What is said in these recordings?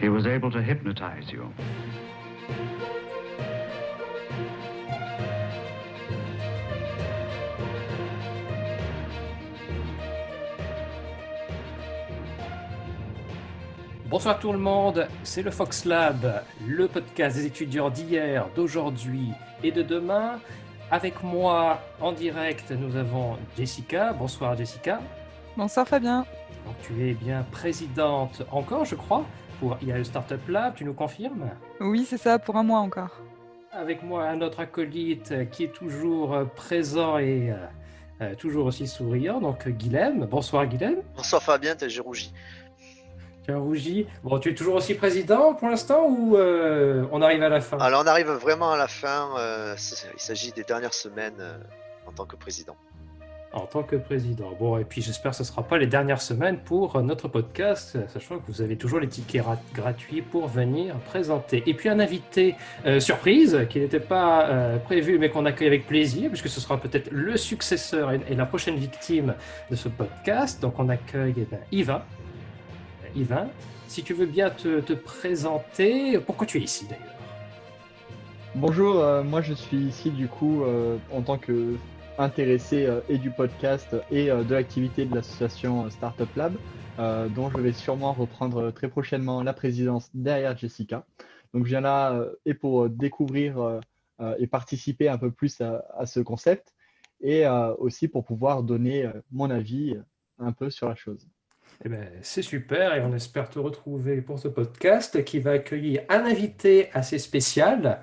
He was able to hypnotize you. Bonsoir tout le monde, c'est le Fox Lab, le podcast des étudiants d'hier, d'aujourd'hui et de demain. Avec moi en direct, nous avons Jessica. Bonsoir Jessica. Bonsoir Fabien. Donc, tu es bien présidente encore, je crois, pour IAE Startup Lab, tu nous confirmes? Oui, c'est ça, pour un mois encore. Avec moi un autre acolyte qui est toujours présent et toujours aussi souriant, donc Guilhem. Bonsoir Guilhem. Bonsoir Fabien, j'ai rougi. Tu as rougi. Bon, tu es toujours aussi président pour l'instant ou on arrive à la fin? Alors on arrive vraiment à la fin, il s'agit des dernières semaines en tant que président. En tant que président. Bon, et puis j'espère que ce ne sera pas les dernières semaines pour notre podcast, sachant que vous avez toujours les tickets gratuits pour venir présenter. Et puis un invité surprise qui n'était pas prévu mais qu'on accueille avec plaisir, puisque ce sera peut-être le successeur et la prochaine victime de ce podcast. Donc on accueille Yvain. Yvain, si tu veux bien te présenter, pourquoi tu es ici d'ailleurs? Bonjour, moi je suis ici du coup en tant que intéressé et du podcast et de l'activité de l'association Startup Lab, dont je vais sûrement reprendre très prochainement la présidence derrière Jessica. Donc je viens là et pour découvrir et participer un peu plus à ce concept et aussi pour pouvoir donner mon avis un peu sur la chose. Eh ben, c'est super et on espère te retrouver pour ce podcast qui va accueillir un invité assez spécial,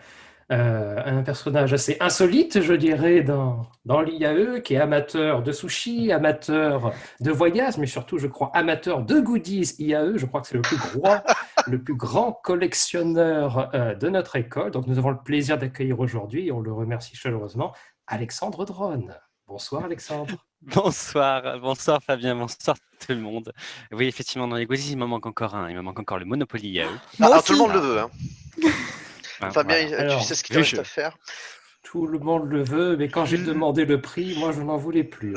un personnage assez insolite, je dirais, dans l'IAE, qui est amateur de sushi, amateur de voyage, mais surtout, je crois, amateur de goodies IAE. Je crois que c'est le plus grand collectionneur de notre école. Donc, nous avons le plaisir d'accueillir aujourd'hui, et on le remercie chaleureusement, Alexandre Drone. Bonsoir Alexandre. Bonsoir Fabien, bonsoir tout le monde. Oui, effectivement, dans les goodies, il me manque encore un. Il me manque encore le Monopoly IAE. Tout le monde le veut. Hein. Fabien, voilà. Alors, tu sais ce qu'il te reste à faire. Tout le monde le veut, mais quand j'ai demandé le prix, moi je n'en voulais plus.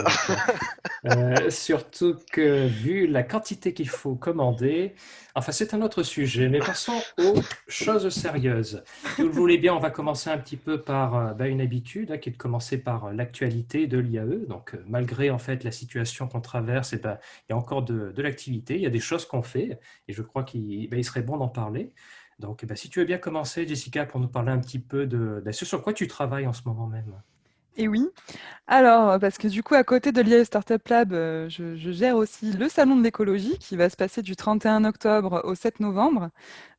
Surtout que vu la quantité qu'il faut commander, enfin c'est un autre sujet, mais passons aux choses sérieuses. Si vous le voulez bien, on va commencer un petit peu par une habitude, qui est de commencer par l'actualité de l'IAE. Donc malgré en fait la situation qu'on traverse, il y a encore de l'activité, il y a des choses qu'on fait, et je crois qu'il serait bon d'en parler. Donc, si tu veux bien commencer, Jessica, pour nous parler un petit peu de ce sur quoi tu travailles en ce moment même. Et oui, alors parce que du coup à côté de l'IAE Startup Lab, je gère aussi le salon de l'écologie qui va se passer du 31 octobre au 7 novembre.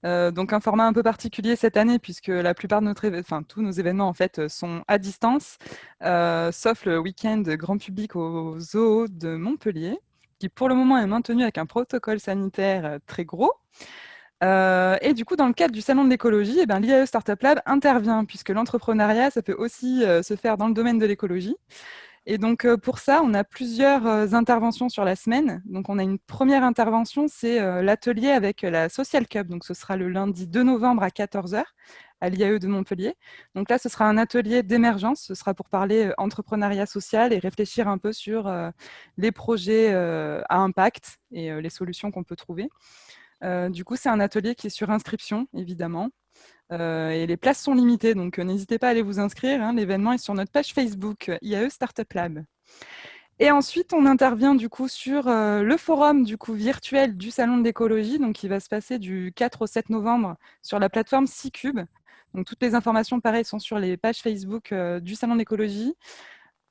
Donc un format un peu particulier cette année puisque la plupart de tous nos événements en fait sont à distance, sauf le week-end grand public au zoo de Montpellier, qui pour le moment est maintenu avec un protocole sanitaire très gros. Et du coup, dans le cadre du salon de l'écologie, l'IAE Startup Lab intervient, puisque l'entrepreneuriat, ça peut aussi se faire dans le domaine de l'écologie. Et donc, pour ça, on a plusieurs interventions sur la semaine. Donc, on a une première intervention, c'est l'atelier avec la Social Cup. Donc, ce sera le lundi 2 novembre à 14h à l'IAE de Montpellier. Donc là, ce sera un atelier d'émergence. Ce sera pour parler entrepreneuriat social et réfléchir un peu sur les projets à impact et les solutions qu'on peut trouver. Du coup, c'est un atelier qui est sur inscription, évidemment. Et les places sont limitées, donc n'hésitez pas à aller vous inscrire. Hein. L'événement est sur notre page Facebook IAE Startup Lab. Et ensuite, on intervient du coup sur le forum du coup, virtuel du Salon de l'écologie, donc qui va se passer du 4 au 7 novembre sur la plateforme C-Cube. Donc toutes les informations, pareil, sont sur les pages Facebook du Salon de l'écologie.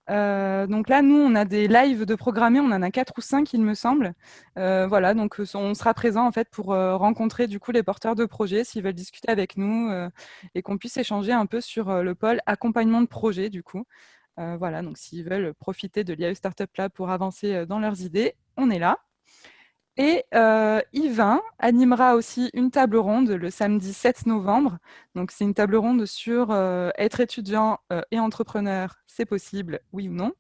Donc là, nous, on a des lives de programmés, on en a 4 ou 5, il me semble. Voilà, donc on sera présent en fait pour rencontrer du coup les porteurs de projets s'ils veulent discuter avec nous et qu'on puisse échanger un peu sur le pôle accompagnement de projet du coup. Voilà, donc s'ils veulent profiter de l'IAE Startup Lab pour avancer dans leurs idées, on est là. Et Yvain animera aussi une table ronde le samedi 7 novembre. Donc, c'est une table ronde sur être étudiant et entrepreneur, c'est possible, oui ou non.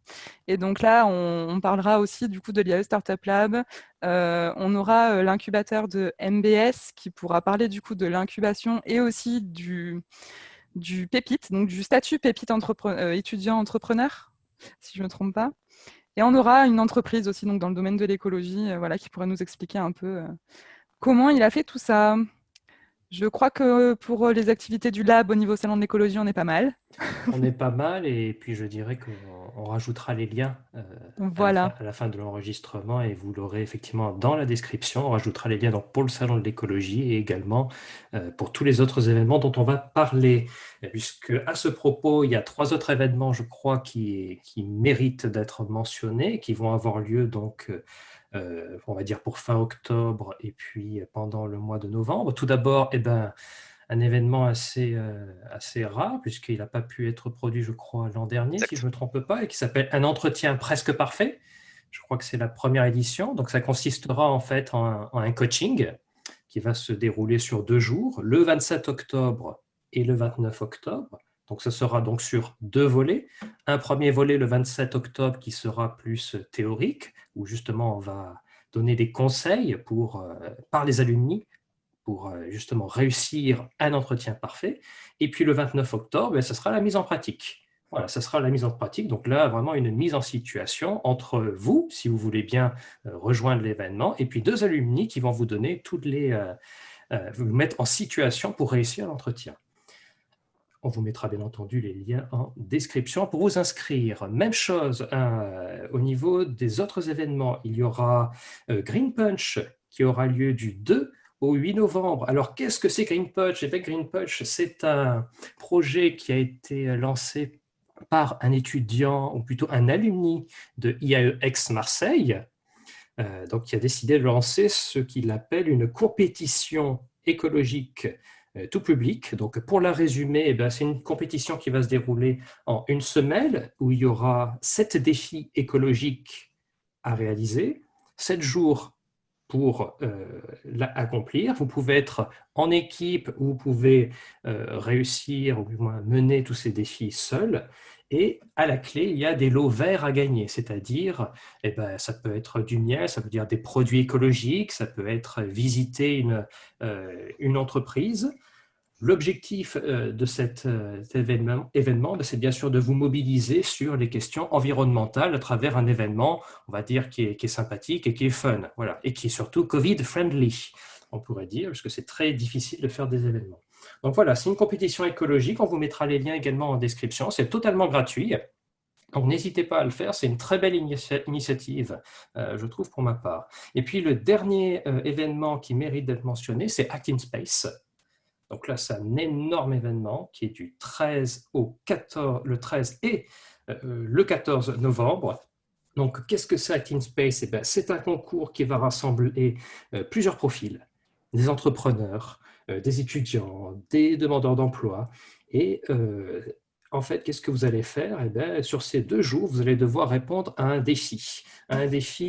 Et donc là, on parlera aussi du coup de l'IAE Startup Lab. On aura l'incubateur de MBS qui pourra parler du coup de l'incubation et aussi du pépite, donc du statut pépite étudiant entrepreneur, si je ne me trompe pas. Et on aura une entreprise aussi donc, dans le domaine de l'écologie voilà, qui pourrait nous expliquer un peu comment il a fait tout ça. Je crois que pour les activités du lab au niveau salon de l'écologie, on est pas mal. On est pas mal et puis je dirais qu'on rajoutera les liens Voilà. à la fin de l'enregistrement et vous l'aurez effectivement dans la description. On rajoutera les liens donc, pour le salon de l'écologie et également pour tous les autres événements dont on va parler. Puisque à ce propos, il y a 3 autres événements, je crois, qui méritent d'être mentionnés, qui vont avoir lieu donc on va dire pour fin octobre et puis pendant le mois de novembre. Tout d'abord, un événement assez rare, puisqu'il n'a pas pu être produit, je crois, l'an dernier, si je ne me trompe pas, et qui s'appelle Un entretien presque parfait. Je crois que c'est la première édition. Donc, ça consistera en fait en un coaching qui va se dérouler sur 2 jours, le 27 octobre et le 29 octobre. Donc, ce sera donc sur 2 volets. Un premier volet le 27 octobre qui sera plus théorique, où justement on va donner des conseils par les alumni pour justement réussir un entretien parfait. Et puis le 29 octobre, ce sera la mise en pratique. Voilà, ce sera la mise en pratique. Donc là, vraiment une mise en situation entre vous, si vous voulez bien rejoindre l'événement, et puis 2 alumni qui vont vous donner vous mettre en situation pour réussir l'entretien. On vous mettra bien entendu les liens en description pour vous inscrire. Même chose au niveau des autres événements. Il y aura Green Punch qui aura lieu du 2 au 8 novembre. Alors, qu'est-ce que c'est Green Punch? Eh bien, Green Punch, c'est un projet qui a été lancé par un étudiant, ou plutôt un alumni de IAE-Aix Marseille, donc qui a décidé de lancer ce qu'il appelle une compétition écologique tout public. Donc, pour la résumer, c'est une compétition qui va se dérouler en une semaine où il y aura 7 défis écologiques à réaliser, 7 jours pour l'accomplir. Vous pouvez être en équipe ou vous pouvez réussir ou du moins mener tous ces défis seul. Et à la clé, il y a des lots verts à gagner, c'est-à-dire, ça peut être du miel, ça peut dire des produits écologiques, ça peut être visiter une entreprise. L'objectif de cet événement, c'est bien sûr de vous mobiliser sur les questions environnementales à travers un événement, on va dire, qui est sympathique et qui est fun, voilà, et qui est surtout Covid-friendly, on pourrait dire, parce que c'est très difficile de faire des événements. Donc voilà, c'est une compétition écologique, on vous mettra les liens également en description, c'est totalement gratuit. Donc n'hésitez pas à le faire, c'est une très belle initiative, je trouve, pour ma part. Et puis le dernier événement qui mérite d'être mentionné, c'est Act in Space. Donc là, c'est un énorme événement qui est du 13 au 14, le 13 et le 14 novembre. Donc, qu'est-ce que c'est Act in Space? C'est un concours qui va rassembler plusieurs profils, des entrepreneurs, des étudiants, des demandeurs d'emploi. Et en fait, qu'est-ce que vous allez faire? Sur ces 2 jours, vous allez devoir répondre à un défi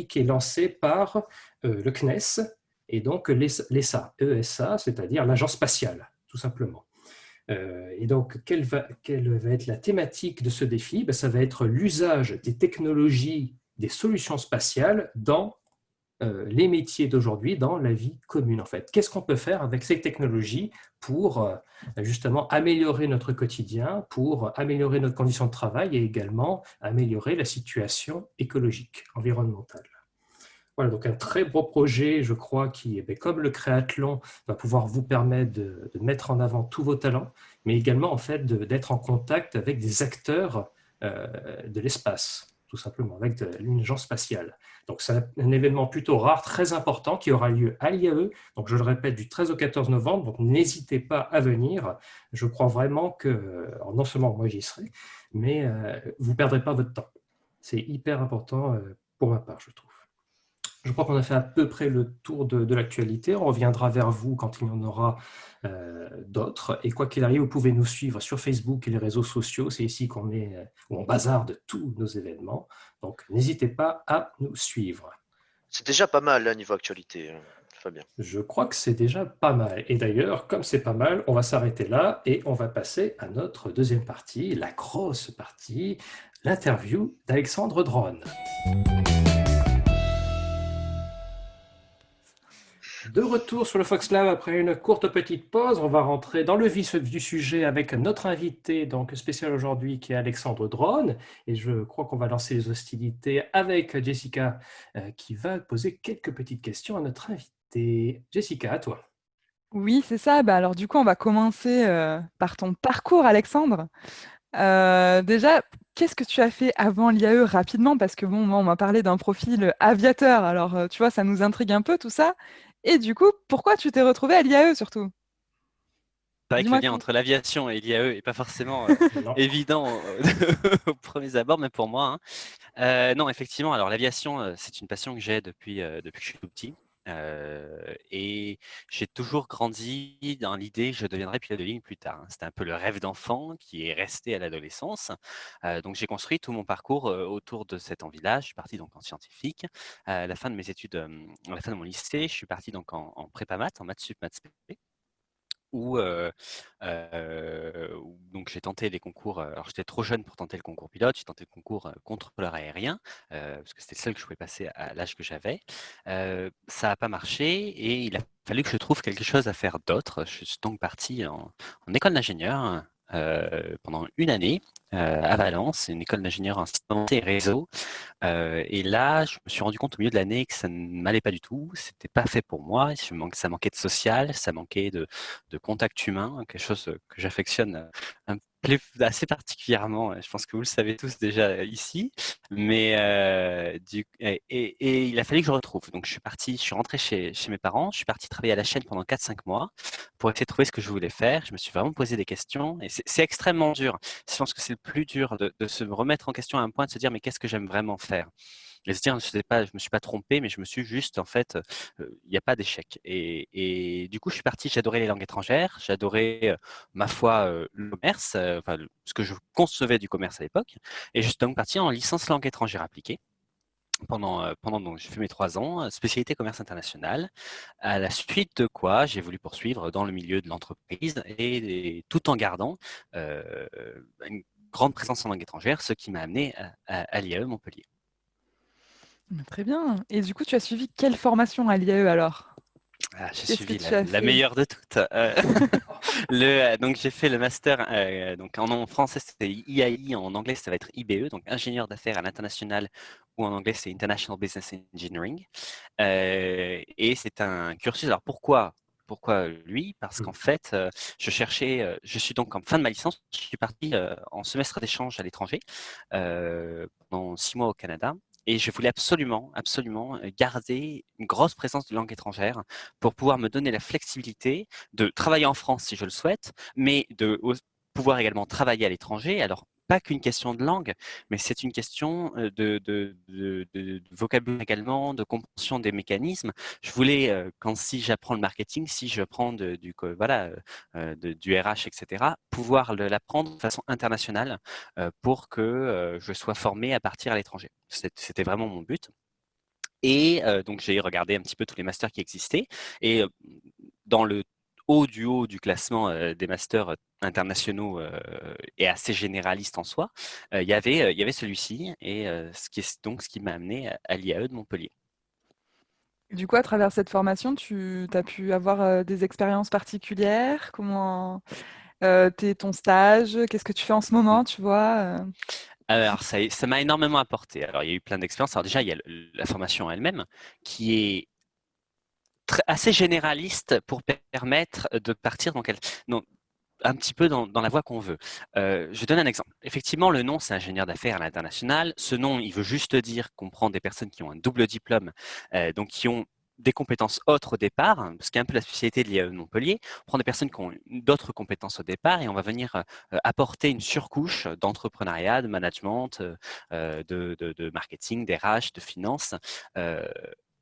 qui est lancé par le CNES, et donc l'ESA, c'est-à-dire l'Agence spatiale, tout simplement. Et donc, quelle va être la thématique de ce défi? Ça va être l'usage des technologies, des solutions spatiales dans les métiers d'aujourd'hui, dans la vie commune, en fait. Qu'est-ce qu'on peut faire avec ces technologies pour justement améliorer notre quotidien, pour améliorer notre condition de travail et également améliorer la situation écologique, environnementale? Voilà, donc un très beau projet, je crois, qui, comme le créathlon, va pouvoir vous permettre de mettre en avant tous vos talents, mais également en fait d'être en contact avec des acteurs de l'espace, tout simplement, avec une agence spatiale. Donc c'est un événement plutôt rare, très important, qui aura lieu à l'IAE, donc je le répète, du 13 au 14 novembre, donc n'hésitez pas à venir. Je crois vraiment que, alors non seulement moi j'y serai, mais vous ne perdrez pas votre temps. C'est hyper important pour ma part, je trouve. Je crois qu'on a fait à peu près le tour de l'actualité. On reviendra vers vous quand il y en aura d'autres. Et quoi qu'il arrive, vous pouvez nous suivre sur Facebook et les réseaux sociaux. C'est ici où on bazarde tous nos événements. Donc, n'hésitez pas à nous suivre. C'est déjà pas mal, là, niveau actualité, Fabien. Je crois que c'est déjà pas mal. Et d'ailleurs, comme c'est pas mal, on va s'arrêter là et on va passer à notre deuxième partie, la grosse partie, l'interview d'Alexandre Drone. De retour sur le Fox Lab après une courte petite pause, on va rentrer dans le vif du sujet avec notre invité donc spécial aujourd'hui qui est Alexandre Drone. Et je crois qu'on va lancer les hostilités avec Jessica qui va poser quelques petites questions à notre invité. Jessica, à toi. Oui, c'est ça. Bah, alors du coup, on va commencer par ton parcours, Alexandre. Déjà, qu'est-ce que tu as fait avant l'IAE rapidement? Parce que bon, moi, on m'a parlé d'un profil aviateur. Alors, tu vois, ça nous intrigue un peu tout ça. Et du coup, pourquoi tu t'es retrouvé à l'IAE surtout? C'est vrai que le Dis-moi lien tout. entre l'aviation et l'IAE n'est pas forcément Non. évident aux premiers abords, mais pour moi, hein. Non, effectivement, alors l'aviation, c'est une passion que j'ai depuis que je suis tout petit. Et j'ai toujours grandi dans l'idée que je deviendrais pilote de ligne plus tard, hein. C'était un peu le rêve d'enfant qui est resté à l'adolescence. Donc j'ai construit tout mon parcours autour de cette envie-là. Je suis parti donc en scientifique. À la fin de mes études, à la fin de mon lycée, je suis parti donc en prépa maths, en maths sup, maths spé où donc j'ai tenté les concours, alors j'étais trop jeune pour tenter le concours pilote, j'ai tenté le concours, contrôleur aérien, parce que c'était le seul que je pouvais passer à l'âge que j'avais. Ça a pas marché et il a fallu que je trouve quelque chose à faire d'autre. Je suis donc parti en école d'ingénieur, pendant 1 année, à Valence, une école d'ingénieur en système et réseau. Et là, je me suis rendu compte au milieu de l'année que ça ne m'allait pas du tout. C'était pas fait pour moi. Ça manquait de social, ça manquait de contact humain, quelque chose que j'affectionne assez particulièrement. Je pense que vous le savez tous déjà ici. Mais et il a fallu que je retrouve. Donc je suis rentré chez mes parents. Je suis parti travailler à la chaîne pendant 4-5 mois pour essayer de trouver ce que je voulais faire. Je me suis vraiment posé des questions et c'est extrêmement dur. Je pense que c'est le plus dur de se remettre en question à un point, de se dire mais qu'est-ce que j'aime vraiment faire? Et se dire je me suis pas trompé, mais je me suis juste en fait, il n'y a pas d'échec. Et du coup, je suis parti. J'adorais les langues étrangères, j'adorais ma foi le commerce, enfin ce que je concevais du commerce à l'époque. Et je suis donc parti en licence langue étrangère appliquée. Pendant donc j'ai fait mes 3 ans, spécialité commerce international. À la suite de quoi, j'ai voulu poursuivre dans le milieu de l'entreprise et tout en gardant une grande présence en langue étrangère, ce qui m'a amené à l'IAE Montpellier. Très bien. Et du coup, tu as suivi quelle formation à l'IAE alors? Ah, j'ai Qu'est-ce que suivi tu as la fait? meilleure de toutes. Donc j'ai fait le master, donc en français c'était IAI, en anglais ça va être IBE, donc ingénieur d'affaires à l'international, ou en anglais c'est International Business Engineering. Et c'est un cursus. Alors pourquoi lui? Parce qu'en fait, je suis donc en fin de ma licence, je suis parti en semestre d'échange à l'étranger pendant 6 mois au Canada. Et je voulais absolument, absolument garder une grosse présence de langue étrangère pour pouvoir me donner la flexibilité de travailler en France si je le souhaite, mais pouvoir également travailler à l'étranger. Alors, pas qu'une question de langue, mais c'est une question de vocabulaire également, de compréhension des mécanismes. Je voulais, si j'apprends le marketing, si je prends du RH, etc., pouvoir l'apprendre de façon internationale pour que je sois formé à partir à l'étranger. C'était vraiment mon but. Et donc j'ai regardé un petit peu tous les masters qui existaient. Et dans le haut du classement des masters internationaux et assez généralistes en soi, il y avait celui-ci, et ce qui m'a amené à l'IAE de Montpellier. Du coup, à travers cette formation, tu as pu avoir des expériences particulières? Comment ton stage? Qu'est-ce que tu fais en ce moment, tu vois? Alors, ça m'a énormément apporté. Alors, il y a eu plein d'expériences. Alors déjà, il y a la formation elle-même qui est assez généraliste pour permettre de partir un petit peu dans la voie qu'on veut. Je donne un exemple. Effectivement, le nom, c'est ingénieur d'affaires à l'international. Ce nom, il veut juste dire qu'on prend des personnes qui ont un double diplôme, donc qui ont des compétences autres au départ, hein, ce qui est un peu la spécialité de l'IAE de Montpellier. On prend des personnes qui ont d'autres compétences au départ et on va venir apporter une surcouche d'entrepreneuriat, de management, de marketing, d'RH, de finance,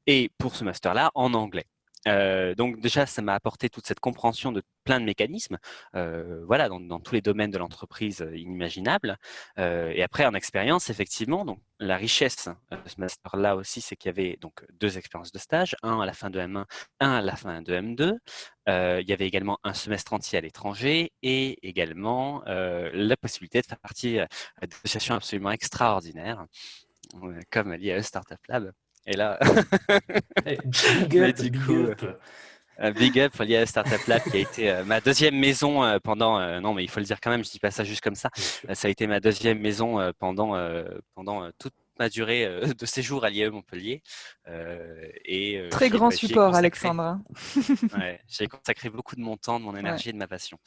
et pour ce master-là, en anglais. Donc déjà, ça m'a apporté toute cette compréhension de plein de mécanismes, voilà, dans tous les domaines de l'entreprise inimaginables. Et après, en expérience, effectivement, donc la richesse de ce master-là aussi, c'est qu'il y avait donc 2 expériences de stage, un à la fin de M1, un à la fin de M2. Il y avait également un semestre entier à l'étranger et également la possibilité de faire partie d'associations absolument extraordinaires, comme l'IAE Startup Lab. Et là, Eh, big mais up, du big coup, up. big up lié à Startup Lab qui a été ma deuxième maison pendant. Non, mais il faut le dire quand même, je dis pas ça juste comme ça. Bien sûr. Ça a été ma deuxième maison pendant toute ma durée de séjour à l'IAE Montpellier. Très grand support, Alexandre. Hein. Ouais, j'ai consacré beaucoup de mon temps, de mon énergie et de ma passion.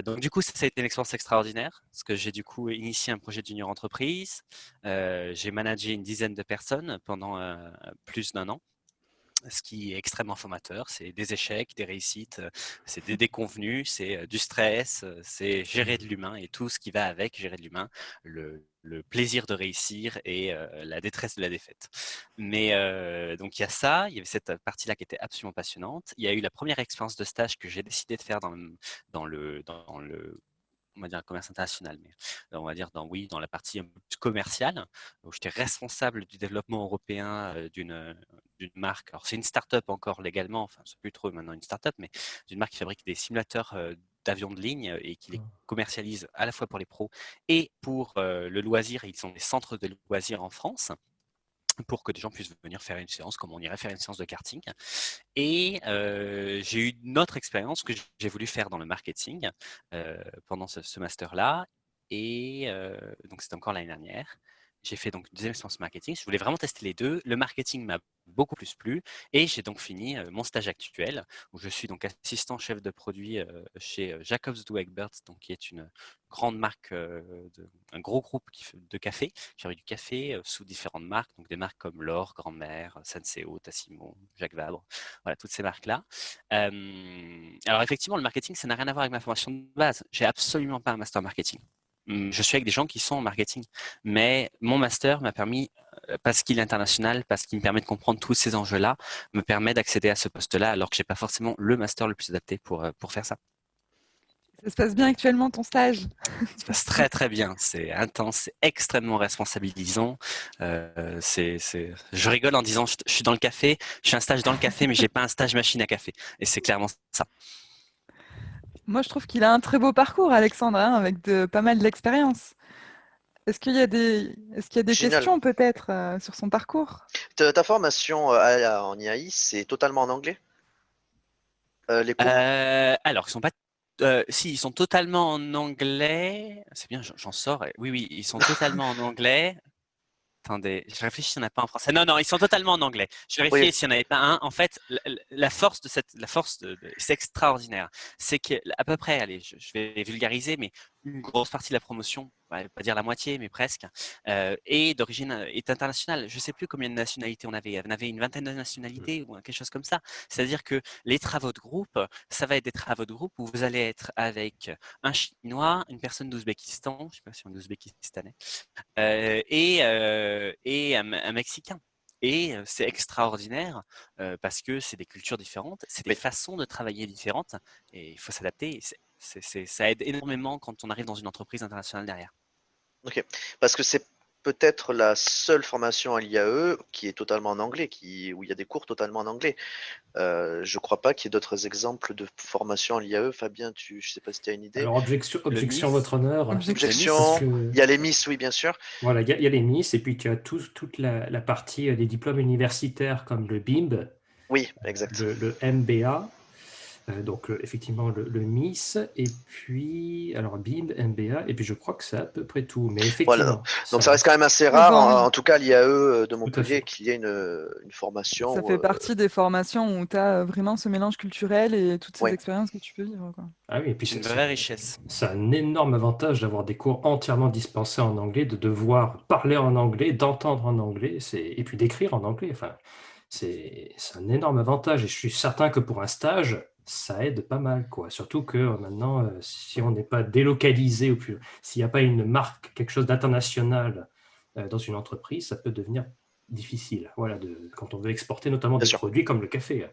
Donc du coup, ça a été une expérience extraordinaire parce que j'ai du coup initié un projet de junior entreprise. J'ai managé une dizaine de personnes pendant plus d'1 an. Ce qui est extrêmement formateur, c'est des échecs, des réussites, c'est des déconvenus, c'est du stress, c'est gérer de l'humain et tout ce qui va avec gérer de l'humain, le plaisir de réussir et la détresse de la défaite. Mais donc il y a ça, il y avait cette partie-là qui était absolument passionnante. Il y a eu la première expérience de stage que j'ai décidé de faire dans le on va dire commerce international, mais on va dire dans la partie un peu plus commerciale, où j'étais responsable du développement européen d'une marque. Alors c'est une start-up encore légalement, enfin c'est plus trop maintenant une start-up, mais d'une marque qui fabrique des simulateurs d'avions de ligne et qui les commercialise à la fois pour les pros et pour le loisir. Ils sont des centres de loisirs en France pour que des gens puissent venir faire une séance comme on irait faire une séance de karting. Et j'ai eu une autre expérience que j'ai voulu faire dans le marketing pendant ce master-là. Et donc, c'était encore l'année dernière. J'ai fait donc une deuxième expérience marketing. Je voulais vraiment tester les deux. Le marketing m'a beaucoup plus plu. Et j'ai donc fini mon stage actuel, où je suis donc assistant chef de produit chez Jacobs Douwe Egberts, donc qui est une grande marque, un gros groupe de café, qui fabrique du café sous différentes marques, donc des marques comme L'Or, Grand-Mère, Senseo, Tassimo, Jacques Vabre, voilà, toutes ces marques-là. Alors effectivement, le marketing, ça n'a rien à voir avec ma formation de base. J'ai absolument pas un master marketing. Je suis avec des gens qui sont en marketing, mais mon master m'a permis, parce qu'il est international, parce qu'il me permet de comprendre tous ces enjeux-là, me permet d'accéder à ce poste-là, alors que j'ai pas forcément le master le plus adapté pour faire ça. Ça se passe bien actuellement ton stage? Ça se passe très très bien, c'est intense, c'est extrêmement responsabilisant. Je rigole en disant je suis dans le café, je fais un stage dans le café, mais j'ai pas un stage machine à café. Et c'est clairement ça. Moi, je trouve qu'il a un très beau parcours, Alexandre, hein, avec pas mal d'expérience. Est-ce qu'il y a des Génial. questions peut-être sur son parcours? Ta formation en IAI, c'est totalement en anglais? Les cours? Alors, ils sont pas. Si, ils sont totalement en anglais. C'est bien, j'en sors. Oui, oui, ils sont totalement en anglais. Attendez, je réfléchis s'il n'y en a pas en français. Non, non, ils sont totalement en anglais. Je vérifiais Oui. s'il n'y en avait pas un. En fait, la force c'est extraordinaire. C'est qu'à peu près, allez, je vais vulgariser, mais une grosse partie de la promotion, on va pas dire la moitié, mais presque, est internationale. Je ne sais plus combien de nationalités on avait. On avait une vingtaine de nationalités ou quelque chose comme ça. C'est-à-dire que les travaux de groupe, ça va être des travaux de groupe où vous allez être avec un Chinois, une personne d'Ouzbékistan, je ne sais pas si on est ouzbékistanais, et un Mexicain. Et c'est extraordinaire parce que c'est des cultures différentes, c'est des façons de travailler différentes et il faut s'adapter. Ça aide énormément quand on arrive dans une entreprise internationale derrière. Ok, parce que c'est peut-être la seule formation à l'IAE qui est totalement en anglais, où il y a des cours totalement en anglais. Je crois pas qu'il y ait d'autres exemples de formation à l'IAE. Fabien, je sais pas si tu as une idée. Alors, objection, votre honneur. Objection. Il y a les Miss, oui, bien sûr. Voilà, il y a les Miss, et puis tu as toute la partie des diplômes universitaires comme le BIMB, Oui, exact. le MBA, donc effectivement le Miss, et puis, alors BIMB, MBA, et puis je crois que c'est à peu près tout. Mais effectivement, Voilà. Donc ça reste quand même assez rare, en tout cas à l'IAE de à Montpellier, fait. qu'il y ait une formation. Ça fait partie des formations où tu as vraiment ce mélange culturel et toutes ces Ouais. expériences que tu peux vivre, quoi. Ah oui, et puis C'est une vraie richesse. c'est un énorme avantage d'avoir des cours entièrement dispensés en anglais, de devoir parler en anglais, d'entendre en anglais, et puis d'écrire en anglais. Enfin, c'est un énorme avantage, et je suis certain que pour un stage, ça aide pas mal, quoi. Surtout que maintenant, si on n'est pas délocalisé, ou s'il n'y a pas une marque, quelque chose d'international dans une entreprise, ça peut devenir difficile. Voilà, quand on veut exporter notamment Bien des sûr. produits comme le café.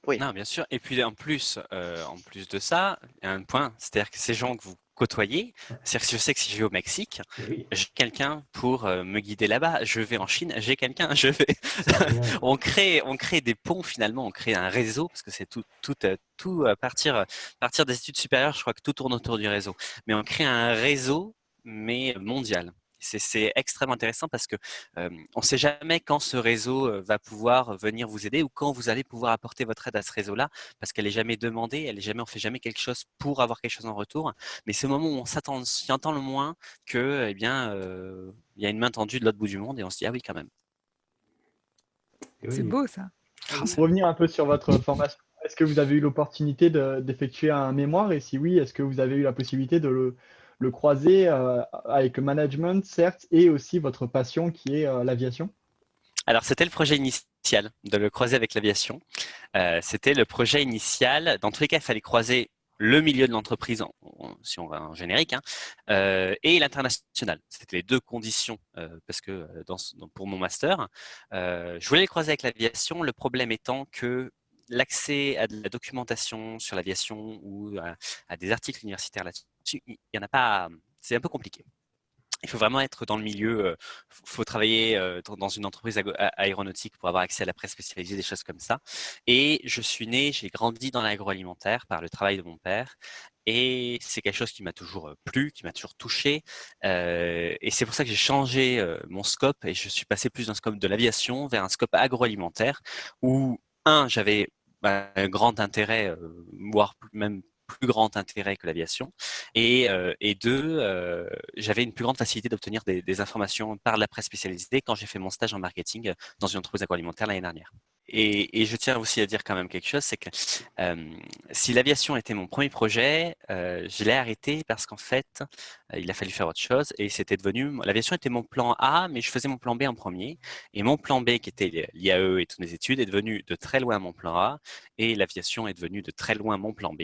Oui. Non, bien sûr. Et puis en plus de ça, il y a un point, c'est-à-dire que ces gens que vous côtoyez, c'est-à-dire que je sais que si je vais au Mexique, Oui, j'ai quelqu'un pour me guider là-bas. Je vais en Chine, j'ai quelqu'un. c'est génial. On crée des ponts finalement, on crée un réseau parce que c'est tout à partir des études supérieures. Je crois que tout tourne autour du réseau, mais on crée un réseau mais mondial. C'est extrêmement intéressant parce que on ne sait jamais quand ce réseau va pouvoir venir vous aider ou quand vous allez pouvoir apporter votre aide à ce réseau-là, parce qu'elle n'est jamais demandée, on fait jamais quelque chose pour avoir quelque chose en retour. Mais c'est au moment où on s'y entend le moins que, il y a une main tendue de l'autre bout du monde et on se dit ah oui quand même. Et C'est oui. beau ça. Pour revenir un peu sur votre formation, est-ce que vous avez eu l'opportunité d'effectuer un mémoire? Et si oui, est-ce que vous avez eu la possibilité de le croiser avec le management, certes, et aussi votre passion qui est l'aviation? Alors, c'était le projet initial de le croiser avec l'aviation. C'était le projet initial. Dans tous les cas, il fallait croiser le milieu de l'entreprise, si on va en générique, et l'international. C'était les deux conditions parce que pour mon master, je voulais le croiser avec l'aviation. Le problème étant que l'accès à de la documentation sur l'aviation ou à des articles universitaires là-dessus, il n'y en a pas. C'est un peu compliqué. Il faut vraiment être dans le milieu, faut travailler dans une entreprise aéronautique pour avoir accès à la presse spécialisée, des choses comme ça. Et j'ai grandi dans l'agroalimentaire par le travail de mon père. Et c'est quelque chose qui m'a toujours plu, qui m'a toujours touché. Et c'est pour ça que j'ai changé mon scope et je suis passé plus d'un scope de l'aviation vers un scope agroalimentaire où, j'avais un grand intérêt, voire même plus grand intérêt que l'aviation. Et deux, j'avais une plus grande facilité d'obtenir des informations par la presse spécialisée quand j'ai fait mon stage en marketing dans une entreprise agroalimentaire l'année dernière. Et je tiens aussi à dire quand même quelque chose, c'est que si l'aviation était mon premier projet, je l'ai arrêté parce qu'en fait, il a fallu faire autre chose et l'aviation était mon plan A, mais je faisais mon plan B en premier. Et mon plan B, qui était l'IAE et toutes mes études, est devenu de très loin mon plan A et l'aviation est devenue de très loin mon plan B.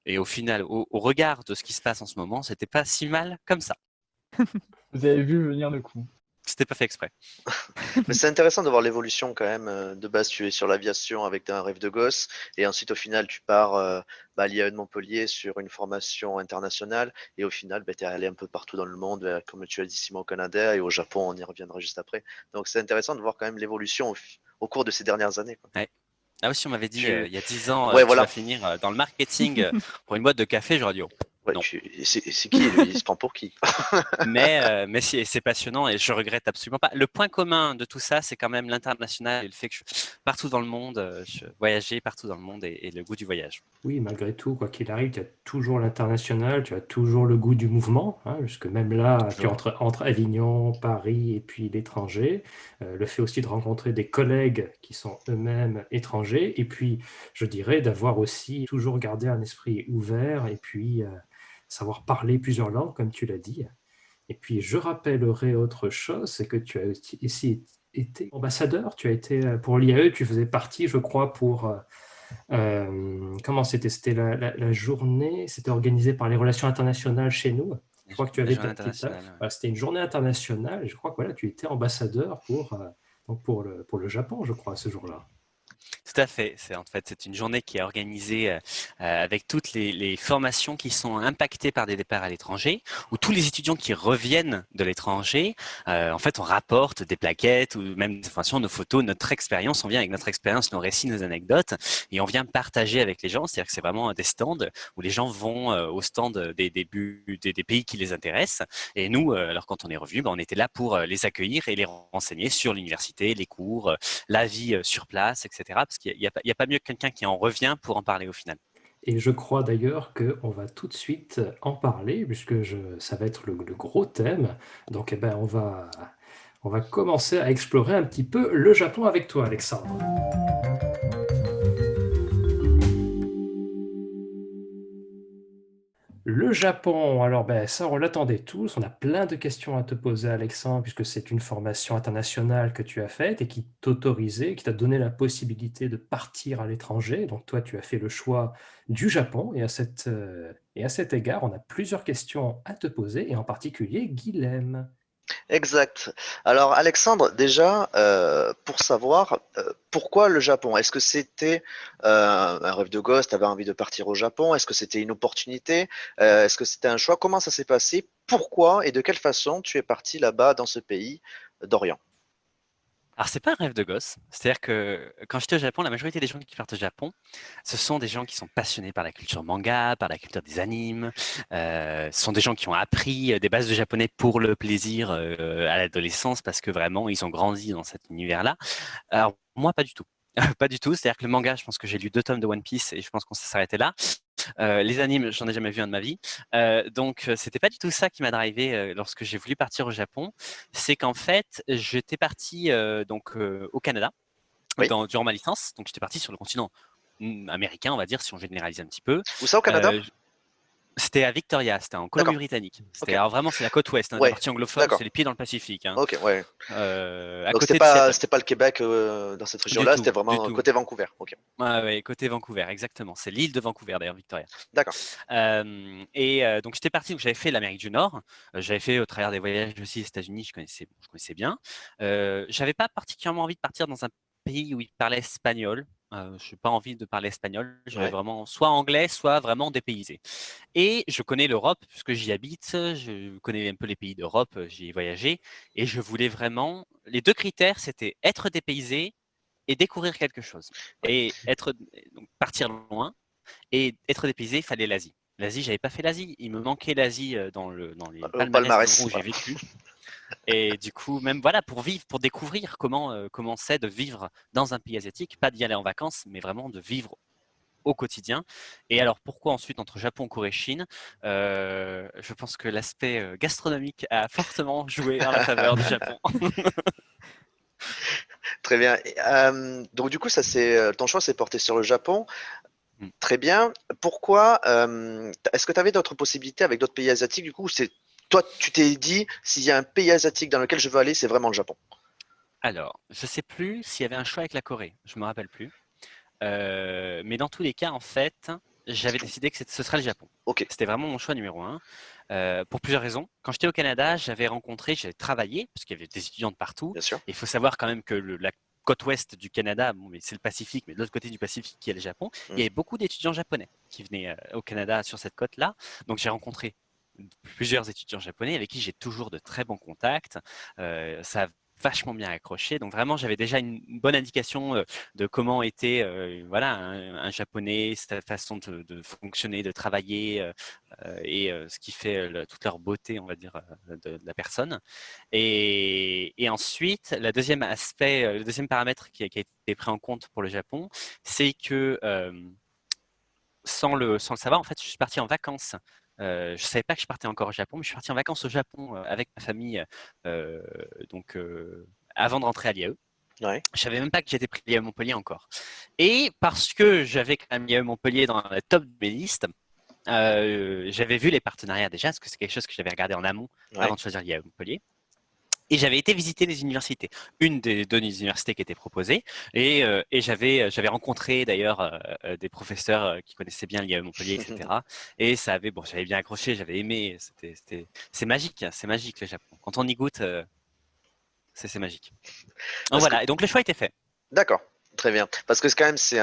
Et au final, au regard de ce qui se passe en ce moment, c'était pas si mal comme ça. Vous avez vu venir le coup. C'était pas fait exprès. Mais c'est intéressant de voir l'évolution quand même. De base, tu es sur l'aviation avec un rêve de gosse, et ensuite, au final, tu pars à l'IAE de Montpellier sur une formation internationale, et au final, tu es allé un peu partout dans le monde, comme tu as dit, Simon, au Canada, et au Japon, on y reviendra juste après. Donc, c'est intéressant de voir quand même l'évolution au cours de ces dernières années, quoi. Ouais. Ah oui, si on m'avait dit Tu- il y a 10 ans, Ouais, tu voilà. vas finir dans le marketing pour une boîte de café, j'aurais dit oh. Ouais, Non. c'est qui lui? Il se prend pour qui? Mais c'est passionnant et je regrette absolument pas. Le point commun de tout ça, c'est quand même l'international et le fait que partout dans le monde, je voyageais partout dans le monde et le goût du voyage. Oui, malgré tout, quoi qu'il arrive, tu as toujours l'international, tu as toujours le goût du mouvement, puisque même là, tu entre Avignon, Paris et puis l'étranger, le fait aussi de rencontrer des collègues qui sont eux-mêmes étrangers, et puis je dirais d'avoir aussi toujours gardé un esprit ouvert et puis savoir parler plusieurs langues, comme tu l'as dit. Et puis je rappellerai autre chose, c'est que tu as aussi été ambassadeur, tu as été pour l'IAE, tu faisais partie, je crois, pour... comment c'était? C'était la journée, c'était organisé par les relations internationales chez nous. Je crois que tu avais ta petite taf. Voilà, c'était une journée internationale et je crois que voilà, tu étais ambassadeur donc pour le Japon, je crois, ce jour-là. Tout à fait. C'est une journée qui est organisée avec toutes les formations qui sont impactées par des départs à l'étranger, où tous les étudiants qui reviennent de l'étranger, en fait, on rapporte des plaquettes ou même des informations, nos photos, notre expérience. On vient avec notre expérience, nos récits, nos anecdotes, et on vient partager avec les gens. C'est-à-dire que c'est vraiment des stands où les gens vont au stand des pays qui les intéressent. Et nous, alors quand on est revenu, on était là pour les accueillir et les renseigner sur l'université, les cours, la vie sur place, etc. Parce qu'il n'y a pas mieux que quelqu'un qui en revient pour en parler au final. Et je crois d'ailleurs qu'on va tout de suite en parler, puisque ça va être le gros thème. Donc on va commencer à explorer un petit peu le Japon avec toi, Alexandre. Le Japon, alors ça on l'attendait tous, on a plein de questions à te poser Alexandre, puisque c'est une formation internationale que tu as faite et qui t'autorisait, qui t'a donné la possibilité de partir à l'étranger. Donc toi tu as fait le choix du Japon et à cet égard on a plusieurs questions à te poser et en particulier Guilhem. Exact. Alors Alexandre, déjà, pour savoir pourquoi le Japon, est-ce que c'était un rêve de gosse, tu avais envie de partir au Japon, est-ce que c'était une opportunité, est-ce que c'était un choix, comment ça s'est passé, pourquoi et de quelle façon tu es parti là-bas dans ce pays d'Orient? Alors, c'est pas un rêve de gosse. C'est-à-dire que quand j'étais au Japon, la majorité des gens qui partent au Japon, ce sont des gens qui sont passionnés par la culture manga, par la culture des animes. Ce sont des gens qui ont appris des bases de japonais pour le plaisir à l'adolescence parce que vraiment, ils ont grandi dans cet univers-là. Alors, moi, pas du tout. Pas du tout. C'est-à-dire que le manga, je pense que j'ai lu 2 tomes de One Piece et je pense qu'on s'est arrêté là. Les animes, j'en ai jamais vu un de ma vie. C'était pas du tout ça qui m'a drivé lorsque j'ai voulu partir au Japon. C'est qu'en fait, j'étais parti au Canada Oui. durant ma licence. Donc j'étais parti sur le continent américain, on va dire, si on généralise un petit peu. Où ça au Canada? C'était à Victoria, c'était en D'accord. Colombie-Britannique. Ok. Alors vraiment, c'est la côte ouest, la Ouais, partie anglophone, d'accord. c'est les pieds dans le Pacifique. Ok, ouais. À Donc côté de Seattle. c'était pas le Québec dans cette Du région-là, tout, c'était du vraiment tout. côté Vancouver. Ok, Ouais, côté Vancouver, exactement. C'est l'île de Vancouver, d'ailleurs, Victoria. d'accord. Donc j'étais parti, donc j'avais fait l'Amérique du Nord, j'avais fait au travers des voyages aussi aux États-Unis, je connaissais bien. J'avais pas particulièrement envie de partir dans un pays où ils parlaient espagnol. Je n'ai pas envie de parler espagnol, j'avais Ouais. vraiment soit anglais, soit vraiment dépaysé. Et je connais l'Europe, puisque j'y habite, je connais un peu les pays d'Europe, j'y ai voyagé, et je voulais vraiment. Les 2 critères, c'était être dépaysé et découvrir quelque chose. Et donc partir loin. Et être dépaysé, il fallait l'Asie. L'Asie, j'avais pas fait l'Asie. Il me manquait l'Asie dans les Au palmarès d'endroits palmarès. où j'ai Voilà. vécu. Et du coup, même voilà, pour vivre, pour découvrir comment c'est de vivre dans un pays asiatique, pas d'y aller en vacances, mais vraiment de vivre au quotidien. Et alors, pourquoi ensuite entre Japon, Corée, Chine Je pense que l'aspect gastronomique a fortement joué en la faveur du Japon. Très bien. Donc du coup, ton choix s'est porté sur le Japon. Mm. Très bien. Pourquoi est-ce que tu avais d'autres possibilités avec d'autres pays asiatiques du coup, ou toi, tu t'es dit, s'il y a un pays asiatique dans lequel je veux aller, c'est vraiment le Japon. Alors, je sais plus s'il y avait un choix avec la Corée. Je me rappelle plus. Mais dans tous les cas, en fait, j'avais décidé que ce serait le Japon. Ok. C'était vraiment mon choix numéro 1, pour plusieurs raisons. Quand j'étais au Canada, j'avais travaillé, parce qu'il y avait des étudiants de partout. Bien sûr. Et il faut savoir quand même que la côte ouest du Canada, bon, mais c'est le Pacifique, mais de l'autre côté du Pacifique, il y a le Japon. Il y avait beaucoup d'étudiants japonais qui venaient au Canada sur cette côte-là. Donc j'ai rencontré plusieurs étudiants japonais avec qui j'ai toujours de très bons contacts. Ça a vachement bien accroché. Donc vraiment, j'avais déjà une bonne indication de comment était voilà, un japonais, sa façon de fonctionner, de travailler et ce qui fait toute leur beauté, on va dire, de la personne. Et ensuite, le deuxième paramètre qui a été pris en compte pour le Japon, c'est que sans le savoir, en fait, je suis parti en vacances. Je ne savais pas que je partais encore au Japon, mais je suis parti en vacances au Japon avec ma famille avant de rentrer à l'IAE. Ouais. Je savais même pas que j'étais pris à l'IAE Montpellier encore. Et parce que j'avais quand même l'IAE Montpellier dans la top de mes listes, j'avais vu les partenariats déjà, parce que c'est quelque chose que j'avais regardé en amont avant de choisir l'IAE Montpellier. Et j'avais été visiter les universités, une des 2 universités qui étaient proposées, et j'avais rencontré d'ailleurs des professeurs qui connaissaient bien l'IAE Montpellier, etc. Et j'avais bien accroché, j'avais aimé. C'est magique, c'est magique le Japon. Quand on y goûte, c'est magique. Donc voilà, et donc le choix était fait. D'accord. Très bien. Parce que quand même, c'est